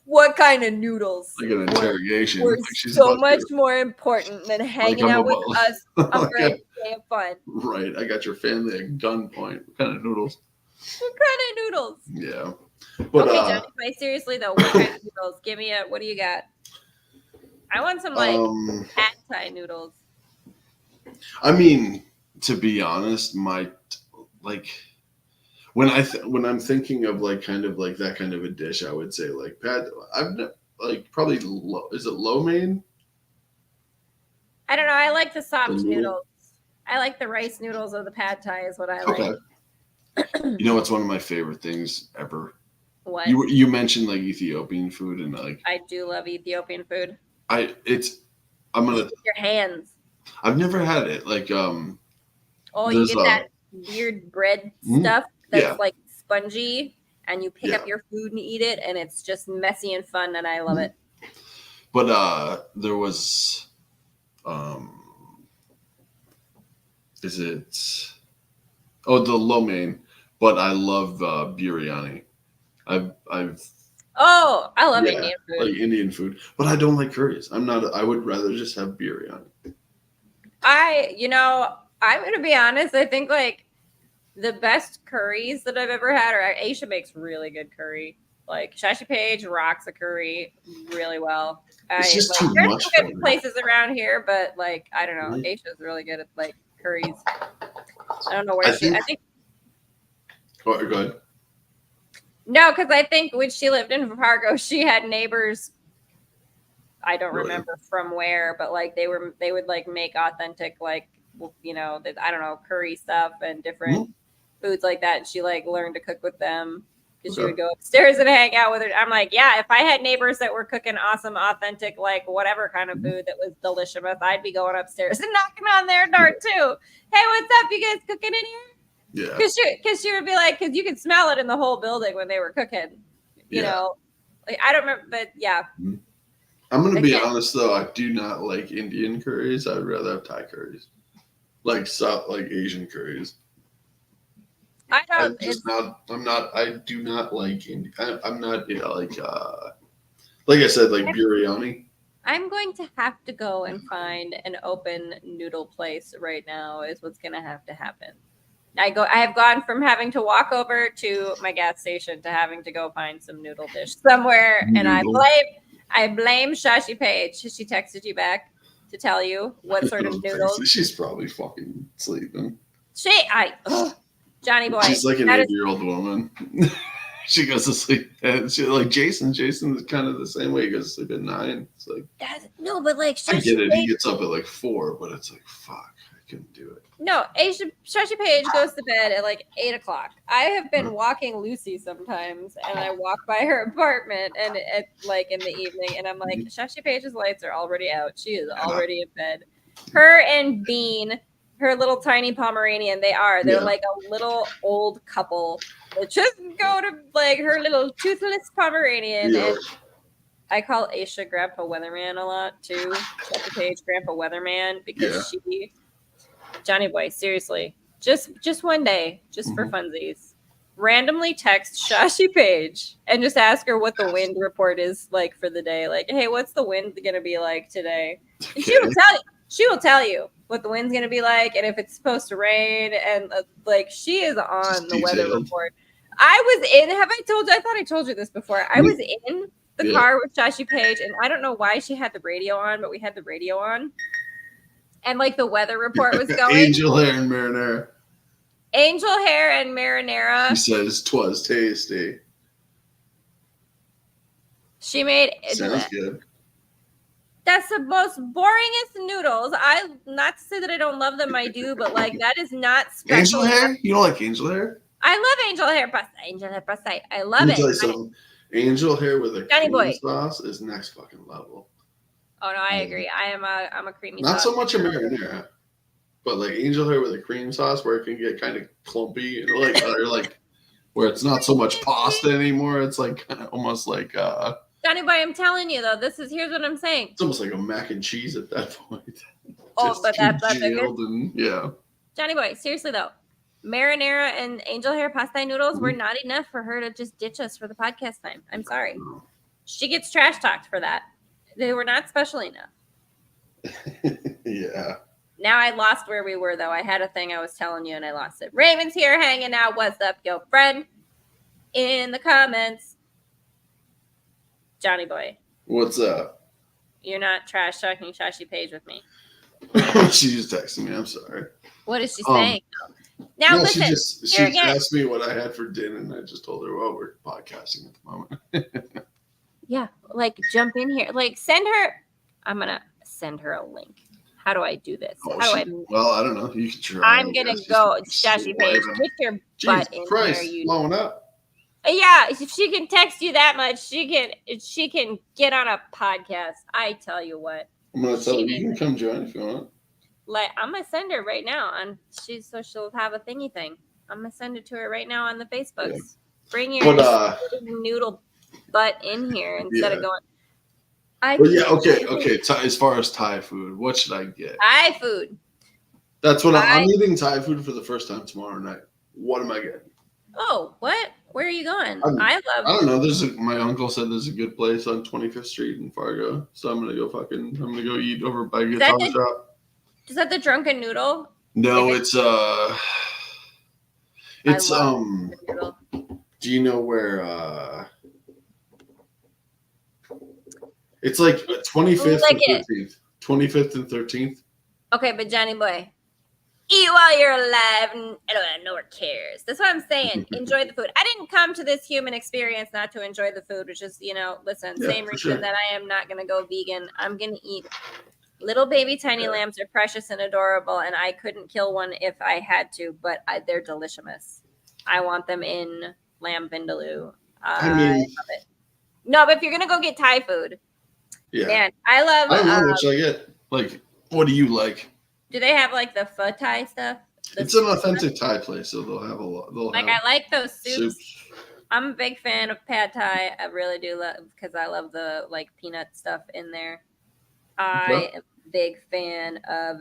Speaker 1: What kind of noodles?
Speaker 2: Like an interrogation.
Speaker 1: Were so much more important than hanging out with us for a day of fun.
Speaker 2: Right. I got your family at gunpoint. What kind of noodles?
Speaker 1: What kind of noodles?
Speaker 2: Yeah. But
Speaker 1: okay, Johnny, seriously though, what kind of noodles? Give me what do you got? I want some pad thai noodles.
Speaker 2: I mean, to be honest, when I'm thinking of like kind of like that kind of a dish, I would say like probably is it lo mein?
Speaker 1: I don't know. I like the soft noodles. I like the rice noodles of the pad thai is what I like.
Speaker 2: You know what's one of my favorite things ever?
Speaker 1: What?
Speaker 2: You mentioned like Ethiopian food and like
Speaker 1: I do love Ethiopian food.
Speaker 2: I'm gonna
Speaker 1: your hands.
Speaker 2: I've never had it. Like
Speaker 1: you get that weird bread stuff that's like spongy and you pick up your food and eat it and it's just messy and fun and I love it.
Speaker 2: But there was is it the lo mein, but I love biryani. I love Indian food. Like Indian food, but I don't like curries. I would rather just have biryani.
Speaker 1: I'm going to be honest. I think like the best curries that I've ever had are Aisha makes really good curry. Like Shashy Paige rocks a curry really well.
Speaker 2: It's just too much.
Speaker 1: There's good places around here, but like, I don't know. Aisha's really good at like curries. I don't know where I think.
Speaker 2: Go ahead.
Speaker 1: No, because I think when she lived in Fargo, she had neighbors. I don't remember from where, but like they would like make authentic like I don't know, curry stuff and different foods like that. And she like learned to cook with them because she would go upstairs and hang out with her. I'm like, yeah, if I had neighbors that were cooking awesome, authentic, like whatever kind of food that was delicious, I'd be going upstairs and knocking on their door too. Hey, what's up? You guys cooking in here?
Speaker 2: Yeah.
Speaker 1: Because she would be like, because you could smell it in the whole building when they were cooking. You know, like I don't remember, but yeah.
Speaker 2: I'm gonna be honest though, I do not like Indian curries. I'd rather have Thai curries, like Asian curries. I do not like Indian. I'm not like I said, like biryani.
Speaker 1: I'm going to have to go and find an open noodle place right now. Is what's gonna have to happen. I have gone from having to walk over to my gas station to having to go find some noodle dish somewhere, and I blame Shashy Paige. She texted you back to tell you what sort of noodles.
Speaker 2: She's probably fucking sleeping.
Speaker 1: Johnny boy.
Speaker 2: She's like an 80-year-old woman. She goes to sleep. And she like Jason. Jason is kind of the same way. He goes to sleep at 9. It's like
Speaker 1: but like
Speaker 2: I get it. He gets up at like 4, but it's like fuck. I couldn't do it.
Speaker 1: No, Shashy Paige goes to bed at like 8 o'clock. I have been walking Lucy sometimes, and I walk by her apartment, and it's like in the evening, and I'm like, Shashy Paige's lights are already out. She is already in bed. Her and Bean, her little tiny Pomeranian, they're like a little old couple that just go to like her little toothless Pomeranian, and I call Aisha Grandpa Weatherman a lot too. Shashy Paige Grandpa Weatherman because she, Johnny boy, seriously, just one day, just for funsies, randomly text Shashy Paige and just ask her what the wind report is like for the day. Like, hey, what's the wind gonna be like today? And she will tell you. She will tell you what the wind's gonna be like and if it's supposed to rain. And like, she is on the weather report. I was in. Have I told you? I thought I told you this before. I was in the car with Shashy Paige, and I don't know why she had the radio on, but we had the radio on, and like the weather report was going.
Speaker 2: Angel hair and marinara.
Speaker 1: Angel hair and marinara.
Speaker 2: She says 'twas tasty.
Speaker 1: She made.
Speaker 2: Sounds good.
Speaker 1: That's the most boringest noodles. I not to say that I don't love them, I do, but like that is not special.
Speaker 2: Angel hair? You don't like angel hair?
Speaker 1: I love angel hair pasta. Angel hair pasta. I love it.
Speaker 2: Angel hair with a cream sauce is next fucking level.
Speaker 1: Oh no, I agree. I'm a creamy.
Speaker 2: Not so much a marinara, but like angel hair with a cream sauce where it can get kind of clumpy and like or like where it's not so much pasta anymore. It's like kind of almost like
Speaker 1: Johnny boy, I'm telling you though, here's what I'm saying.
Speaker 2: It's almost like a mac and cheese at that point.
Speaker 1: Oh, but that's a good.
Speaker 2: And, yeah.
Speaker 1: Johnny boy, seriously though. Marinara and angel hair pasta noodles were not enough for her to just ditch us for the podcast time. I'm sorry. She gets trash talked for that. They were not special enough.
Speaker 2: Yeah.
Speaker 1: Now I lost where we were, though. I had a thing I was telling you, and I lost it. Raymond's here hanging out. What's up, yo friend? In the comments. Johnny boy.
Speaker 2: What's up?
Speaker 1: You're not trash talking Shashy Paige with me.
Speaker 2: She just texted me. I'm sorry.
Speaker 1: What is she saying? Now listen.
Speaker 2: She asked me what I had for dinner, and I just told her, "Well, we're podcasting at the moment."
Speaker 1: Yeah, like jump in here. Like send her. I'm gonna send her a link. How do I do this?
Speaker 2: Well, I don't know. You can try.
Speaker 1: I'm gonna go, Shashy Paige. Get your butt in there. You
Speaker 2: blowing up.
Speaker 1: Yeah, if she can text you that much, she can get on a podcast. I tell you what.
Speaker 2: I'm gonna tell her you can come join if you want.
Speaker 1: Like I'm gonna send her right now on so she'll have a thingy thing. I'm gonna send it to her right now on the Facebooks. Yeah. Bring your noodle butt in here instead of going.
Speaker 2: Okay. As far as Thai food, what should I get?
Speaker 1: Thai food.
Speaker 2: That's what I'm eating Thai food for the first time tomorrow night. What am I getting?
Speaker 1: Oh, what? Where are you going?
Speaker 2: I don't know. My uncle said there's a good place on 25th Street in Fargo, so I'm gonna go eat over by a guitar shop.
Speaker 1: Is that the Drunken Noodle?
Speaker 2: No, it's do you know where it's like 25th and 13th. 25th and 13th.
Speaker 1: Okay, but Johnny boy, eat while you're alive and no one cares. That's what I'm saying. Enjoy the food. I didn't come to this human experience not to enjoy the food, which is, same reason that I am not going to go vegan. I'm going to eat. Little baby tiny lambs are precious and adorable, and I couldn't kill one if I had to, but they're delicious. I want them in lamb vindaloo. I love it. No, but if you're going to go get Thai food, man, I don't
Speaker 2: know what should I get. Like, what do you like?
Speaker 1: Do they have like the pho Thai stuff?
Speaker 2: It's an authentic Thai place, so they'll have a lot.
Speaker 1: I like those soups. I'm a big fan of pad Thai. I really do love because I love the like peanut stuff in there. I am a big fan of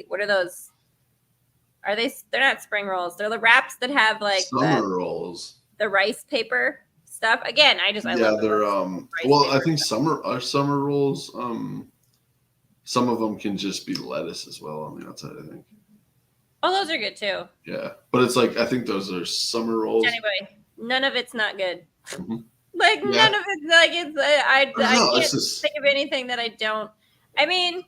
Speaker 1: what are those? Are they? They're not spring rolls. They're the wraps that have like
Speaker 2: summer rolls.
Speaker 1: The rice paper stuff. Again, I love
Speaker 2: they're I think summer rolls. Some of them can just be lettuce as well on the outside, I think.
Speaker 1: Oh, those are good too.
Speaker 2: Yeah, but it's like I think those are summer rolls.
Speaker 1: Anyway, none of it's not good. Mm-hmm. Like none of it's like it's. I can't think of anything that I don't. I mean,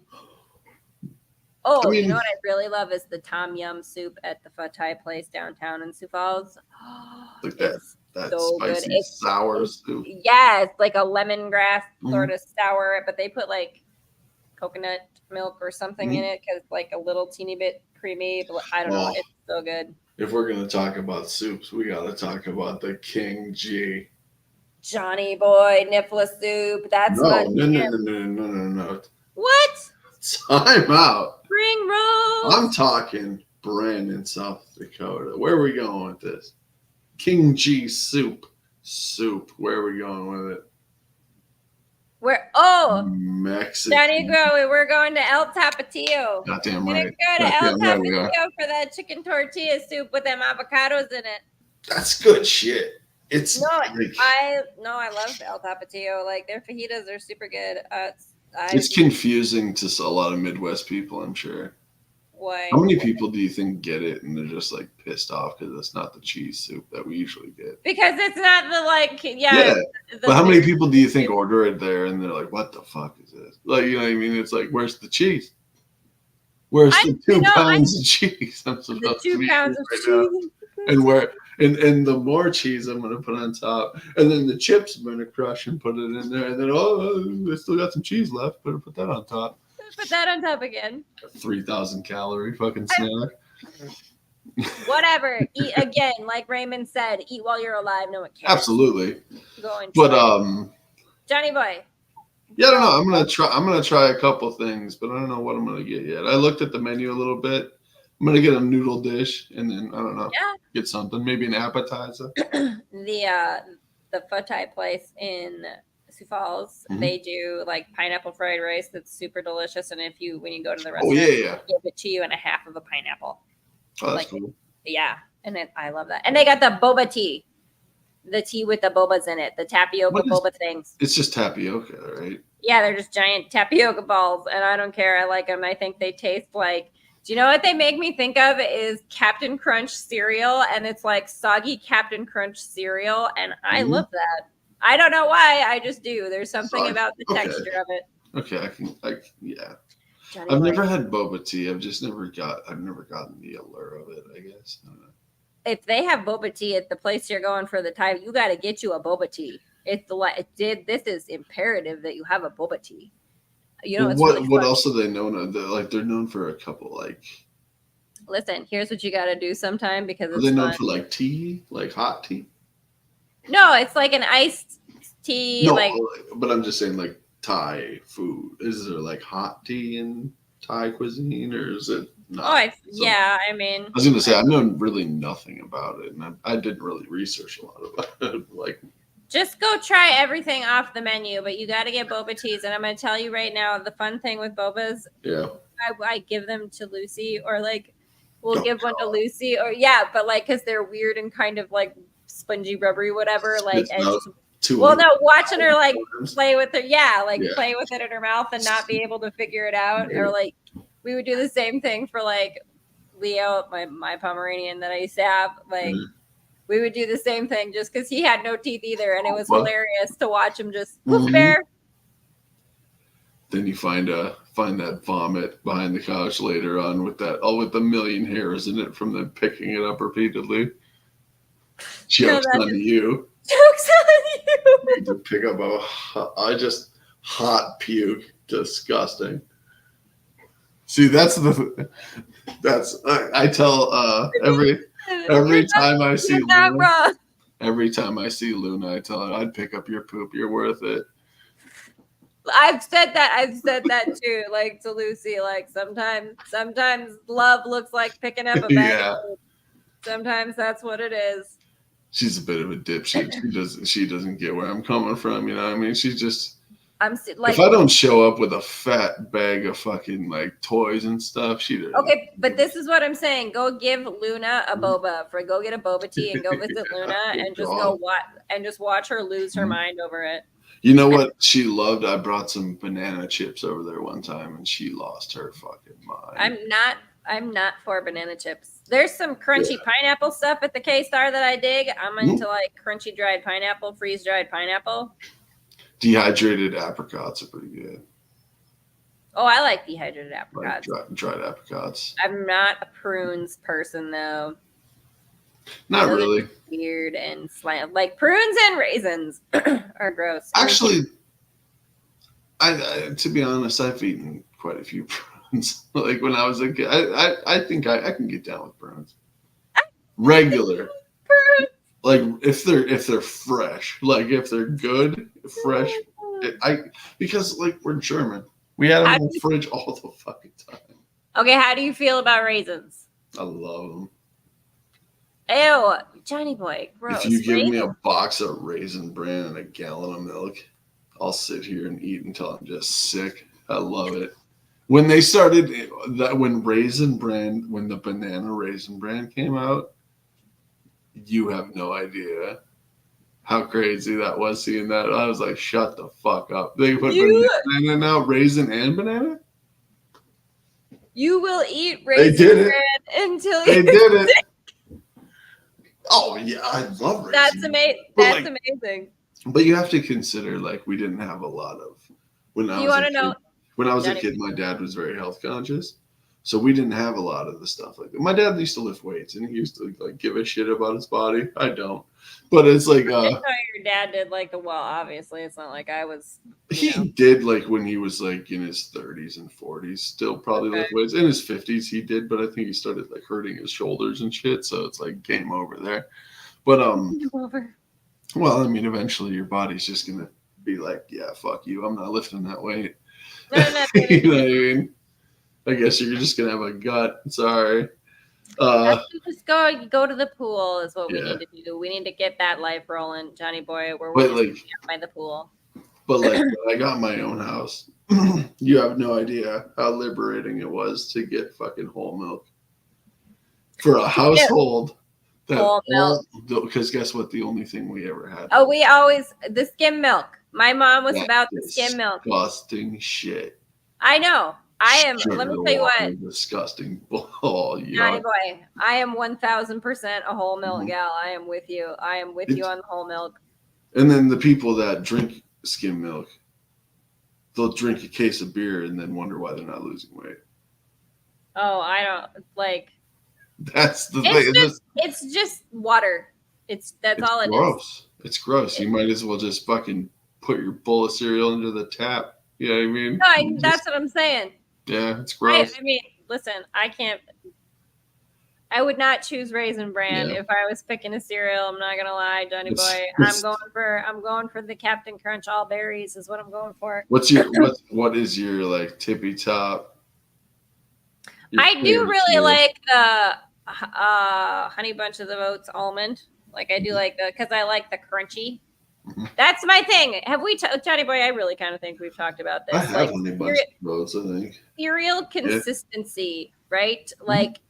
Speaker 1: you know what I really love is the tom yum soup at the pho Thai place downtown in Sioux Falls.
Speaker 2: Like that so spicy good. Sour soup.
Speaker 1: Yeah, it's like a lemongrass sort of sour, but they put like coconut milk or something in it because like a little teeny bit creamy. But I don't know. It's so good.
Speaker 2: If we're gonna talk about soups, we gotta talk about the King G.
Speaker 1: Johnny boy, Nifla soup. That's
Speaker 2: no.
Speaker 1: What?
Speaker 2: Time out.
Speaker 1: Spring rolls.
Speaker 2: I'm talking Brandon, South Dakota. Where are we going with this? King G soup. Where are we going with it? Mexican.
Speaker 1: Johnny Growy, we're going to El Tapatio.
Speaker 2: Goddamn
Speaker 1: We're
Speaker 2: right.
Speaker 1: gonna go to El Tapatio for that chicken tortilla soup with them avocados in it.
Speaker 2: That's good shit. It's
Speaker 1: I love El Tapatio. Like their fajitas are super good.
Speaker 2: It's confusing to a lot of Midwest people, I'm sure.
Speaker 1: Why?
Speaker 2: How many people do you think get it and they're just like pissed off because it's not the cheese soup that we usually get?
Speaker 1: Because it's not the
Speaker 2: But how many people do you think order it there and they're like, "What the fuck is this?" Like, you know what I mean? It's like, where's the cheese? Where's the 2 pounds of cheese? I'm supposed
Speaker 1: the 2 pounds of
Speaker 2: cheese. And where and the more cheese I'm gonna put on top, and then the chips I'm gonna crush and put it in there, and then I still got some cheese left. Better put that on top.
Speaker 1: Put that on top again.
Speaker 2: 3,000 calorie fucking snack.
Speaker 1: Whatever. Eat again, like Raymond said. Eat while you're alive. No one cares.
Speaker 2: Absolutely.
Speaker 1: But Johnny boy.
Speaker 2: Yeah, I don't know. I'm gonna try a couple things, but I don't know what I'm gonna get yet. I looked at the menu a little bit. I'm gonna get a noodle dish, and then I don't know, get something, maybe an appetizer.
Speaker 1: The pho Thai place in Sioux Falls, they do like pineapple fried rice that's super delicious, and when you go to the restaurant, they give it to you in a half of a pineapple.
Speaker 2: Oh, that's cool.
Speaker 1: Yeah, and I love that. And they got the boba tea, the tea with the bobas in it, the tapioca boba things.
Speaker 2: It's just tapioca, right?
Speaker 1: Yeah, they're just giant tapioca balls, and I don't care. I like them. I think they taste like. Do you know what they make me think of is Captain Crunch cereal, and it's like soggy Captain Crunch cereal, and I love that. I don't know why, I just do. There's something about the texture of it.
Speaker 2: Okay, yeah. I've never had boba tea. I've never gotten the allure of it, I guess. I don't know.
Speaker 1: If they have boba tea at the place you're going for the Thai, you got to get you a boba tea. This is imperative that you have a boba tea. You know
Speaker 2: what else are they known of? They're known for a couple
Speaker 1: Listen, here's what you got to do sometime because it's
Speaker 2: Are they known for tea, like hot tea?
Speaker 1: No, it's like an iced tea.
Speaker 2: No, but I'm just saying like Thai food. Is there like hot tea in Thai cuisine, or is it not?
Speaker 1: I mean,
Speaker 2: I was gonna say I know really nothing about it, and I didn't really research a lot about it.
Speaker 1: Just go try everything off the menu, but you got to get boba teas. And I'm going to tell you right now, the fun thing with bobas, I give them to Lucy, or we'll give one to Lucy, or but because they're weird and kind of spongy, rubbery, whatever. Watching her play with her, play with it in her mouth and not be able to figure it out, or we would do the same thing for Leo, my Pomeranian that I used to have, We would do the same thing just because he had no teeth either, and it was hilarious to watch him just bear.
Speaker 2: Then you find that vomit behind the couch later on with the million hairs in it from them picking it up repeatedly. Joke's on you.
Speaker 1: Joke's on you.
Speaker 2: To pick up hot puke. Disgusting. See, I tell every time I see Luna, I tell her, I'd pick up your poop. You're worth it.
Speaker 1: I've said that too, to Lucy. Sometimes love looks like picking up a bag of poop. Sometimes that's what it is.
Speaker 2: She's a bit of a dipshit. She doesn't get where I'm coming from. You know what I mean? She's just. If I don't show up with a fat bag of fucking toys and stuff, she doesn't.
Speaker 1: Okay, but this is what I'm saying. Go give Luna a boba. Go get a boba tea and go visit Luna and just watch her lose her mind over it.
Speaker 2: You know what she loved? I brought some banana chips over there one time, and she lost her fucking mind. I'm not for banana chips. There's some crunchy pineapple stuff at the K-Star that I dig. I'm into crunchy dried pineapple, freeze dried pineapple. Dehydrated apricots are pretty good. Oh, I like dehydrated apricots. Dried apricots. I'm not a prunes person, though. Not those really. Weird and slant. Prunes and raisins are gross. Actually, I to be honest, I've eaten quite a few prunes. When I was a kid, I think I can get down with prunes. Regular. If they're fresh, if they're good, fresh, because we're German, we had them in the fridge all the fucking time. Okay, how do you feel about raisins? I love them. Ew, Johnny boy, gross. If you give me a box of Raisin Bran and a gallon of milk, I'll sit here and eat until I'm just sick. I love it. When they started that, when the banana Raisin Bran came out, you have no idea how crazy that was seeing that. I was like, shut the fuck up. They put banana now, raisin and banana?
Speaker 1: You will eat Raisin Bran until
Speaker 2: they did it. Oh yeah, I love Raisin.
Speaker 1: That's amazing. That's amazing.
Speaker 2: But you have to consider, like, we didn't have a lot of when I was a kid, my dad was very health conscious. So we didn't have a lot of the stuff like that. My dad used to lift weights and he used to like give a shit about his body. I don't. But it's like
Speaker 1: I know your dad did like obviously it's not like I was.
Speaker 2: He did like when he was like in his 30s and 40s, still probably lift weights. In his 50s he did, but I think he started like hurting his shoulders and shit. So it's like game over there. But well, I mean, eventually your body's just gonna be like, yeah, fuck you. I'm not lifting that weight. No. You know what I mean? I guess you're just gonna have a gut. Sorry.
Speaker 1: Just go to the pool is what we need to do. We need to get that life rolling, Johnny boy. We're by the pool.
Speaker 2: But like when I got my own house, you have no idea how liberating it was to get fucking whole milk for a household.
Speaker 1: Whole milk.
Speaker 2: Because guess what? The only thing we ever had.
Speaker 1: Oh, we always the skim milk. My mom was about the skim milk.
Speaker 2: Disgusting shit.
Speaker 1: I know. I am. Let me tell you what.
Speaker 2: Disgusting. Oh,
Speaker 1: Johnny boy, I am 1,000% a whole milk gal. I am with you. I am with you on the whole milk.
Speaker 2: And then the people that drink skim milk, they'll drink a case of beer and then wonder why they're not losing weight.
Speaker 1: Oh, I don't like.
Speaker 2: That's the thing.
Speaker 1: It's just water. That's all it is.
Speaker 2: It's gross. You might as well just fucking put your bowl of cereal into the tap. You know what I mean?
Speaker 1: No, that's what I'm saying.
Speaker 2: Yeah, it's gross.
Speaker 1: I mean, listen, I would not choose Raisin Bran if I was picking a cereal. I'm not gonna lie, Johnny boy. I'm going for the Captain Crunch all berries is what I'm going for.
Speaker 2: What is your like tippy top?
Speaker 1: I do really like the Honey Bunches of Oats almond. Like I do like because I like the crunchy. Mm-hmm. That's my thing. Have we, Johnny boy? I really kind of think we've talked about this.
Speaker 2: I have Honey Bunches of Oats. I think
Speaker 1: cereal consistency, right? Like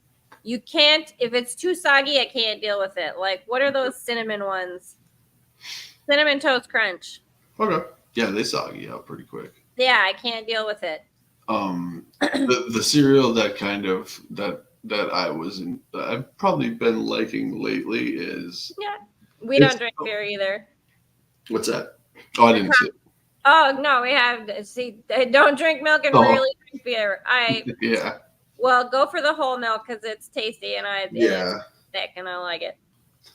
Speaker 1: you can't if it's too soggy. I can't deal with it. Like what are those cinnamon ones? Cinnamon Toast Crunch.
Speaker 2: Okay, yeah, they soggy out pretty quick.
Speaker 1: Yeah, I can't deal with it.
Speaker 2: The cereal that I've probably been liking lately is
Speaker 1: we don't drink beer either.
Speaker 2: What's that? Oh, I didn't see it.
Speaker 1: Oh no, we have don't drink milk and really drink beer. Well, go for the whole milk because it's tasty and it's thick and I like it.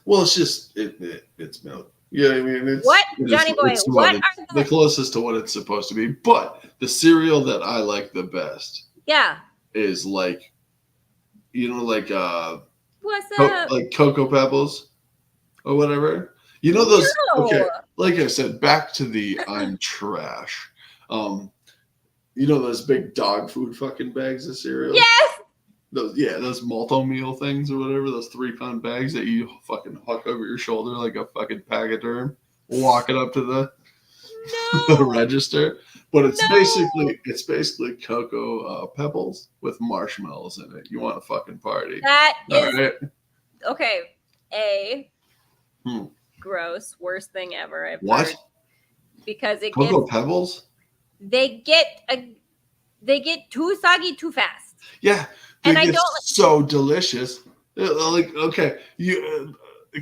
Speaker 2: Well, it's just it's milk. Yeah, I mean, it's
Speaker 1: Johnny boy? What are
Speaker 2: the closest to what it's supposed to be? But the cereal that I like the best, is like, like
Speaker 1: what's up?
Speaker 2: Like Cocoa Pebbles or whatever. You know those? No. Okay, like I said, back to the I'm trash. Those big dog food fucking bags of cereal.
Speaker 1: Yes.
Speaker 2: Those multi-meal things or whatever, those 3-pound bags that you fucking huck over your shoulder like a fucking Pachyderm, walk it up to the register. But it's basically Cocoa Pebbles with marshmallows in it. You want a fucking party.
Speaker 1: That is okay. Gross, worst thing ever I've heard. Because
Speaker 2: Cocoa Pebbles?
Speaker 1: They get too soggy too fast.
Speaker 2: Yeah. And I don't so delicious. Like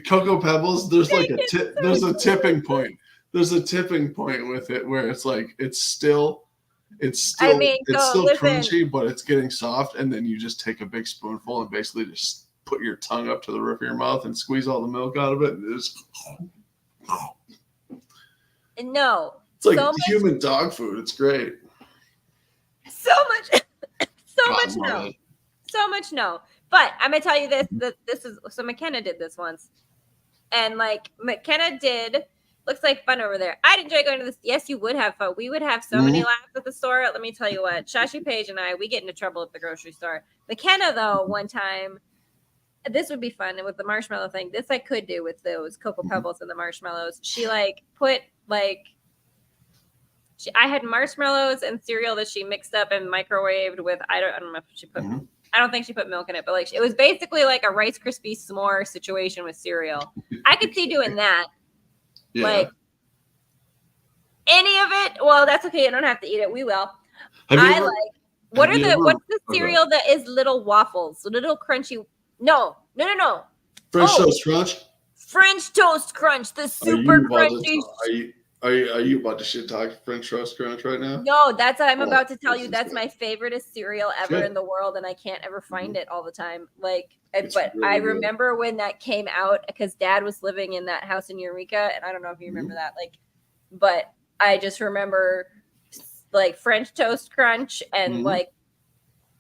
Speaker 2: Cocoa Pebbles. There's like there's a tipping point. There's a tipping point with it where it's like it's still crunchy, but it's getting soft, and then you just take a big spoonful and basically just put your tongue up to the roof of your mouth and squeeze all the milk out of it. And it's
Speaker 1: it's
Speaker 2: like human dog food. It's great.
Speaker 1: So much no. But I'm gonna tell you this. This is so McKenna did this once, and like McKenna did. Looks like fun over there. I'd enjoy going to this. Yes, you would have fun. We would have so many laughs at the store. Let me tell you what. Shashy Paige and we get into trouble at the grocery store. McKenna though, one time. This would be fun. And with the marshmallow thing, this I could do with those Cocoa Pebbles and the marshmallows. She like put like I had marshmallows and cereal that she mixed up and microwaved with. I don't know if she put. I don't think she put milk in it, but like it was basically like a Rice Krispie s'more situation with cereal. I could see doing that.
Speaker 2: Yeah.
Speaker 1: Like any of it. Well, that's okay. You don't have to eat it. We will. What's the cereal that is little waffles, little crunchy? No.
Speaker 2: French Toast Crunch.
Speaker 1: French Toast Crunch, the super crunchy.
Speaker 2: Are you about to shit talk French Toast Crunch right now?
Speaker 1: No, that's what I'm about to tell you. That's my favoriteest cereal ever in the world, and I can't ever find it all the time. Like, but really I remember when that came out because Dad was living in that house in Eureka, and I don't know if you remember that. Like, but I just remember like French Toast Crunch and like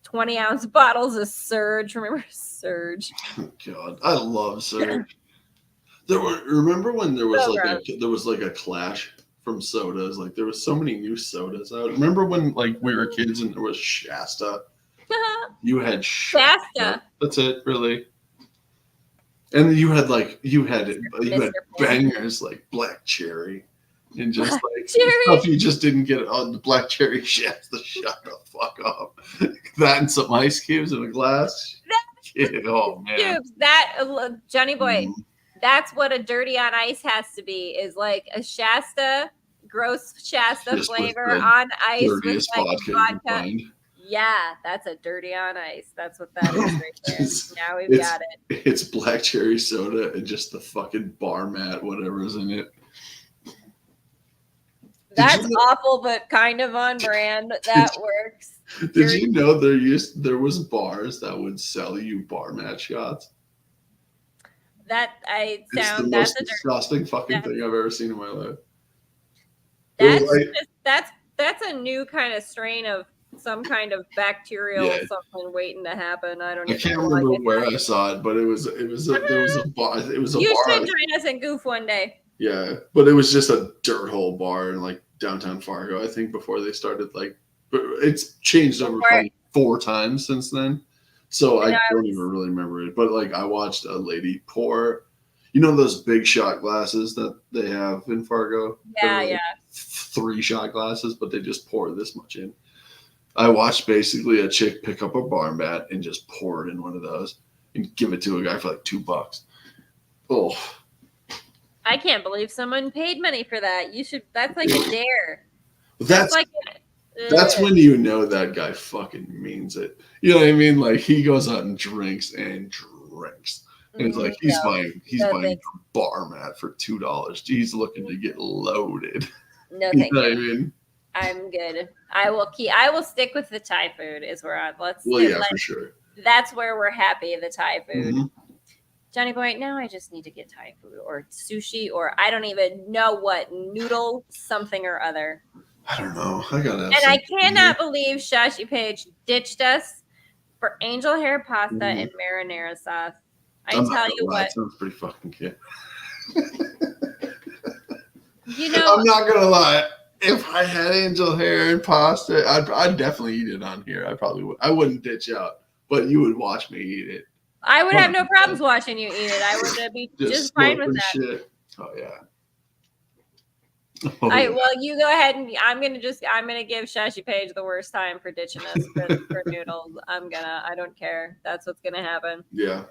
Speaker 1: 20-ounce bottles of Surge. Remember Surge?
Speaker 2: Oh, God, I love Surge. Remember when there was like a clash from sodas? Like there was so many new sodas out. Remember when like we were kids and there was Shasta? You had Shasta. That's it, really. And you had bangers like Black Cherry and just like stuff you just didn't get on the Black Cherry Shasta. Shut the fuck up. That and some ice cubes in a glass. Oh man. Cubes.
Speaker 1: That Johnny boy. That's what a dirty on ice has to be, is like a Shasta, gross Shasta just flavor on ice with like vodka. Yeah, that's a dirty on ice. That's what that is right there. Now we've got it.
Speaker 2: It's black cherry soda and just the fucking bar mat, whatever's in it.
Speaker 1: That's awful, but kind of on brand. That works.
Speaker 2: Did you know there was bars that would sell you bar mat shots?
Speaker 1: That's
Speaker 2: the most disgusting fucking thing I've ever seen in my life.
Speaker 1: That's a new kind of strain of some kind of bacterial something waiting to happen. I
Speaker 2: can't remember where I saw it, but there was a bar. It was a
Speaker 1: you
Speaker 2: bar.
Speaker 1: You should join us in Goof one day.
Speaker 2: Yeah, but it was just a dirt hole bar in like downtown Fargo. I think before they started it's changed over probably 4 times since then. So I don't even really remember it. But like I watched a lady pour, those big shot glasses that they have in Fargo?
Speaker 1: Yeah.
Speaker 2: 3 shot glasses, but they just pour this much in. I watched basically a chick pick up a bar mat and just pour it in one of those and give it to a guy for like $2. Oh.
Speaker 1: I can't believe someone paid money for that. That's like a dare.
Speaker 2: That's when you know that guy fucking means it. You know what I mean? Like he goes out and drinks. And it's like he's buying a bar mat for $2. He's looking to get loaded.
Speaker 1: No, thank you.
Speaker 2: Know what I mean?
Speaker 1: I'm good. I will stick with the Thai food is where I'm.
Speaker 2: For sure.
Speaker 1: That's where we're happy, the Thai food. Mm-hmm. Johnny boy, now I just need to get Thai food or sushi or I don't even know what noodle something or other.
Speaker 2: I don't know. And
Speaker 1: I cannot believe Shashy Paige ditched us for angel hair pasta and marinara sauce. Tell you what.
Speaker 2: That sounds pretty fucking good.
Speaker 1: I'm
Speaker 2: not gonna lie. If I had angel hair and pasta, I'd definitely eat it on here. I probably would. I wouldn't ditch out, but you would watch me eat it.
Speaker 1: I would have no problems watching you eat it. I would be just fine with that.
Speaker 2: Shit. Oh yeah.
Speaker 1: All right, well, you go ahead and I'm gonna give Shashy Paige the worst time for ditching us for noodles. I don't care. That's what's gonna happen.
Speaker 2: Yeah.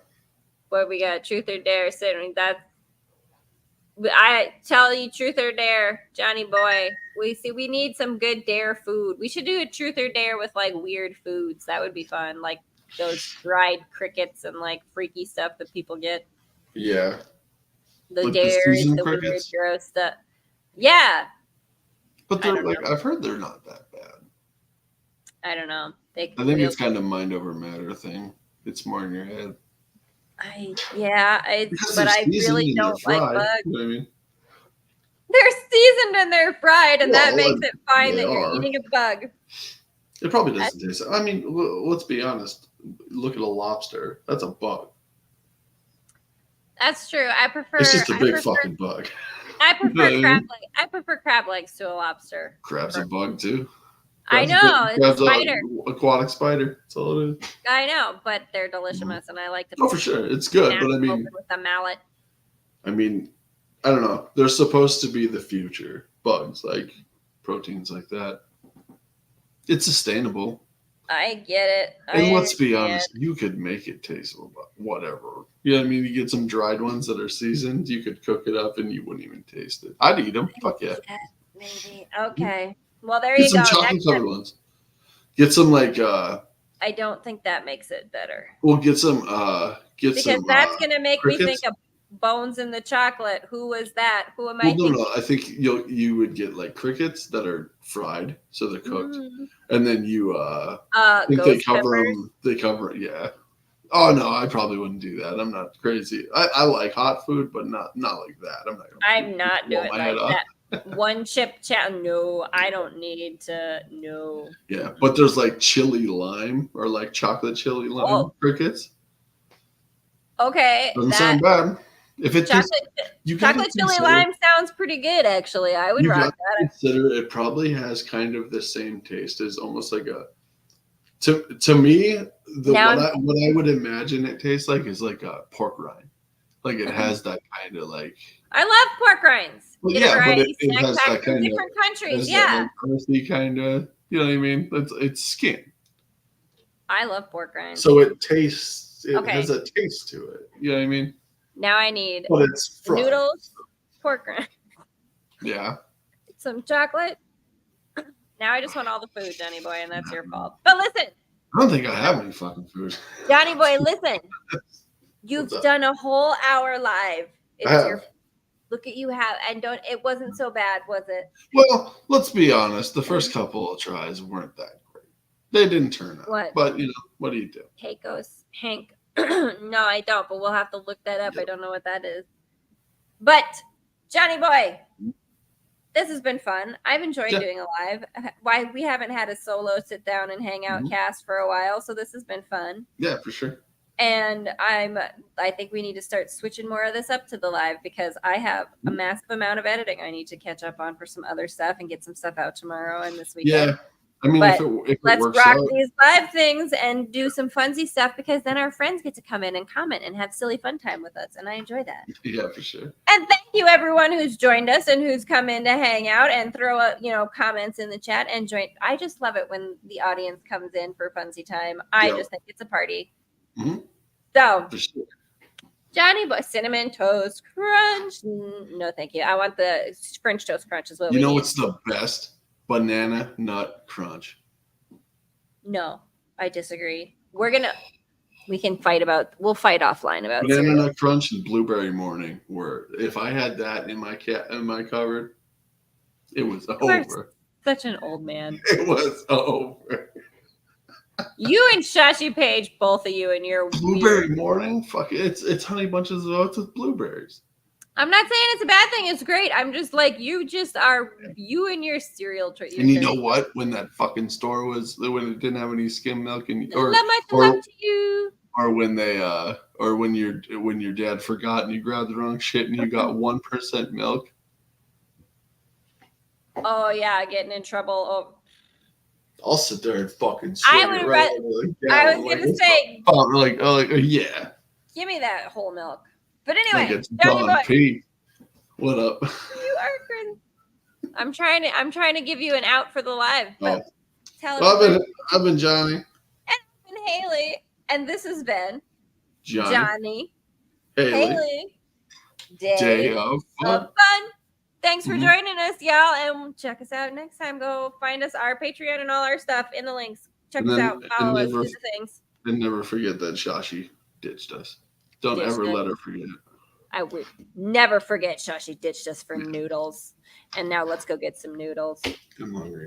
Speaker 1: What we got? Truth or dare? Sitting. I tell you, truth or dare, Johnny boy. We need some good dare food. We should do a truth or dare with like weird foods. That would be fun. Like those dried crickets and like freaky stuff that people get.
Speaker 2: Yeah.
Speaker 1: The dares, the weird gross stuff. Yeah.
Speaker 2: But I've heard they're not that bad.
Speaker 1: I don't know.
Speaker 2: I think it's kind of mind over matter thing. It's more in your head.
Speaker 1: I really don't like bugs.
Speaker 2: You know what I mean?
Speaker 1: They're seasoned and they're fried, and that makes it fine that you're eating a bug.
Speaker 2: It probably doesn't taste. I mean, let's be honest. Look at a lobster. That's a bug.
Speaker 1: That's true.
Speaker 2: It's just a big fucking bug.
Speaker 1: I prefer crab legs. I prefer crab legs to a lobster.
Speaker 2: Crab's a bug too.
Speaker 1: I know. It's a spider.
Speaker 2: Aquatic spider. That's all it is.
Speaker 1: I know, but they're delicious, and I like to.
Speaker 2: Oh, for sure, it's good. But I mean,
Speaker 1: with a mallet.
Speaker 2: I mean, I don't know. They're supposed to be the future bugs. Like proteins like that. It's sustainable.
Speaker 1: I get it.
Speaker 2: And let's be honest, you could make it taste whatever. You know what I mean? You get some dried ones that are seasoned, you could cook it up and you wouldn't even taste it. I'd eat them. Fuck yeah.
Speaker 1: Maybe. Okay. Well, there
Speaker 2: Get
Speaker 1: you go.
Speaker 2: some chocolate covered ones. Get some like
Speaker 1: I don't think that makes it better.
Speaker 2: We'll get some
Speaker 1: because that's gonna make
Speaker 2: crickets.
Speaker 1: Me think of Bones in the Chocolate. Who was that? Who am I thinking?
Speaker 2: No. I think you would get like crickets that are fried, so they're cooked, and then you I think they cover them. They cover it, yeah. Oh no, I probably wouldn't do that. I'm not crazy. I like hot food, but not like that. I'm not
Speaker 1: doing it like that. One chip chat. No, I don't need to. No.
Speaker 2: Yeah, but there's like chili lime or like chocolate chili lime crickets.
Speaker 1: Okay,
Speaker 2: doesn't sound bad. If it's
Speaker 1: chocolate chili lime sounds pretty good, actually. I would rock that.
Speaker 2: Consider it probably has kind of the same taste as almost like a. To me, what I would imagine it tastes like is like a pork rind. Like it has that kind of like.
Speaker 1: I love pork rinds.
Speaker 2: Well, yeah, but it has that kind of
Speaker 1: different countries. Yeah,
Speaker 2: crusty kind of. You know what I mean? It's skin.
Speaker 1: I love pork rinds.
Speaker 2: So it tastes. It has a taste to it. You know what I mean?
Speaker 1: Now I need
Speaker 2: it's
Speaker 1: noodles, pork rind.
Speaker 2: Yeah.
Speaker 1: Some chocolate. Now I just want all the food, Johnny Boy, and that's your fault. But listen.
Speaker 2: I don't think I have any fucking food.
Speaker 1: Johnny Boy, listen. You've done a whole hour live. Look at you have, and it wasn't so bad, was it?
Speaker 2: Well, let's be honest. The first couple of tries weren't that great. They didn't turn out.
Speaker 1: What?
Speaker 2: But what do you do?
Speaker 1: Keiko's Hank. No, I don't, but we'll have to look that up. Yep. I don't know what that is. But Johnny Boy, this has been fun. I've enjoyed doing a live. Why we haven't had a solo sit down and hang out cast for a while, so this has been fun.
Speaker 2: Yeah, for sure.
Speaker 1: And I think we need to start switching more of this up to the live because I have a massive amount of editing I need to catch up on for some other stuff and get some stuff out tomorrow and this weekend.
Speaker 2: Yeah. I mean, if it
Speaker 1: let's
Speaker 2: works
Speaker 1: rock
Speaker 2: out.
Speaker 1: these live things and do some funsy stuff because then our friends get to come in and comment and have silly fun time with us. And I enjoy that.
Speaker 2: Yeah, for sure.
Speaker 1: And thank you everyone who's joined us and who's come in to hang out and throw up, comments in the chat and join. I just love it when the audience comes in for funsy time. I just think it's a party.
Speaker 2: Mm-hmm.
Speaker 1: So,
Speaker 2: for sure.
Speaker 1: Johnny Boy, Cinnamon Toast Crunch. No, thank you. I want the French Toast Crunch as well.
Speaker 2: You know what's the best? Banana Nut Crunch.
Speaker 1: No, I disagree. We can fight we'll fight offline about
Speaker 2: Banana
Speaker 1: cereal.
Speaker 2: Nut Crunch and Blueberry Morning were, if I had that in my cupboard, it was over.
Speaker 1: Such an old man.
Speaker 2: It was over.
Speaker 1: You and Shashy Paige, both of you and your
Speaker 2: Blueberry Morning? Fuck it. It's Honey Bunches of Oats with blueberries.
Speaker 1: I'm not saying it's a bad thing. It's great. I'm just like, you and your cereal treat.
Speaker 2: And you know what? When that fucking store when it didn't have any skim milk or
Speaker 1: love to you.
Speaker 2: Or when they or when your dad forgot and you grabbed the wrong shit and you got 1% milk.
Speaker 1: Oh yeah, getting in trouble. Oh.
Speaker 2: I'll sit there and fucking
Speaker 1: I was gonna say
Speaker 2: yeah.
Speaker 1: Give me that whole milk. But anyway,
Speaker 2: it's Don P. What up?
Speaker 1: You are crazy. I'm trying to give you an out for the live. But
Speaker 2: I've been Johnny.
Speaker 1: And I've been Haleigh. And this has been
Speaker 2: Johnny
Speaker 1: Haleigh. Day of fun. Thanks for joining us, y'all. And check us out next time. Go find us our Patreon and all our stuff in the links. Check us out. Follow us. Do the things.
Speaker 2: And never forget that Shashy ditched us. Don't ever let her forget it.
Speaker 1: I would never forget Shashy ditched us for noodles. And now let's go get some noodles.
Speaker 2: I'm hungry.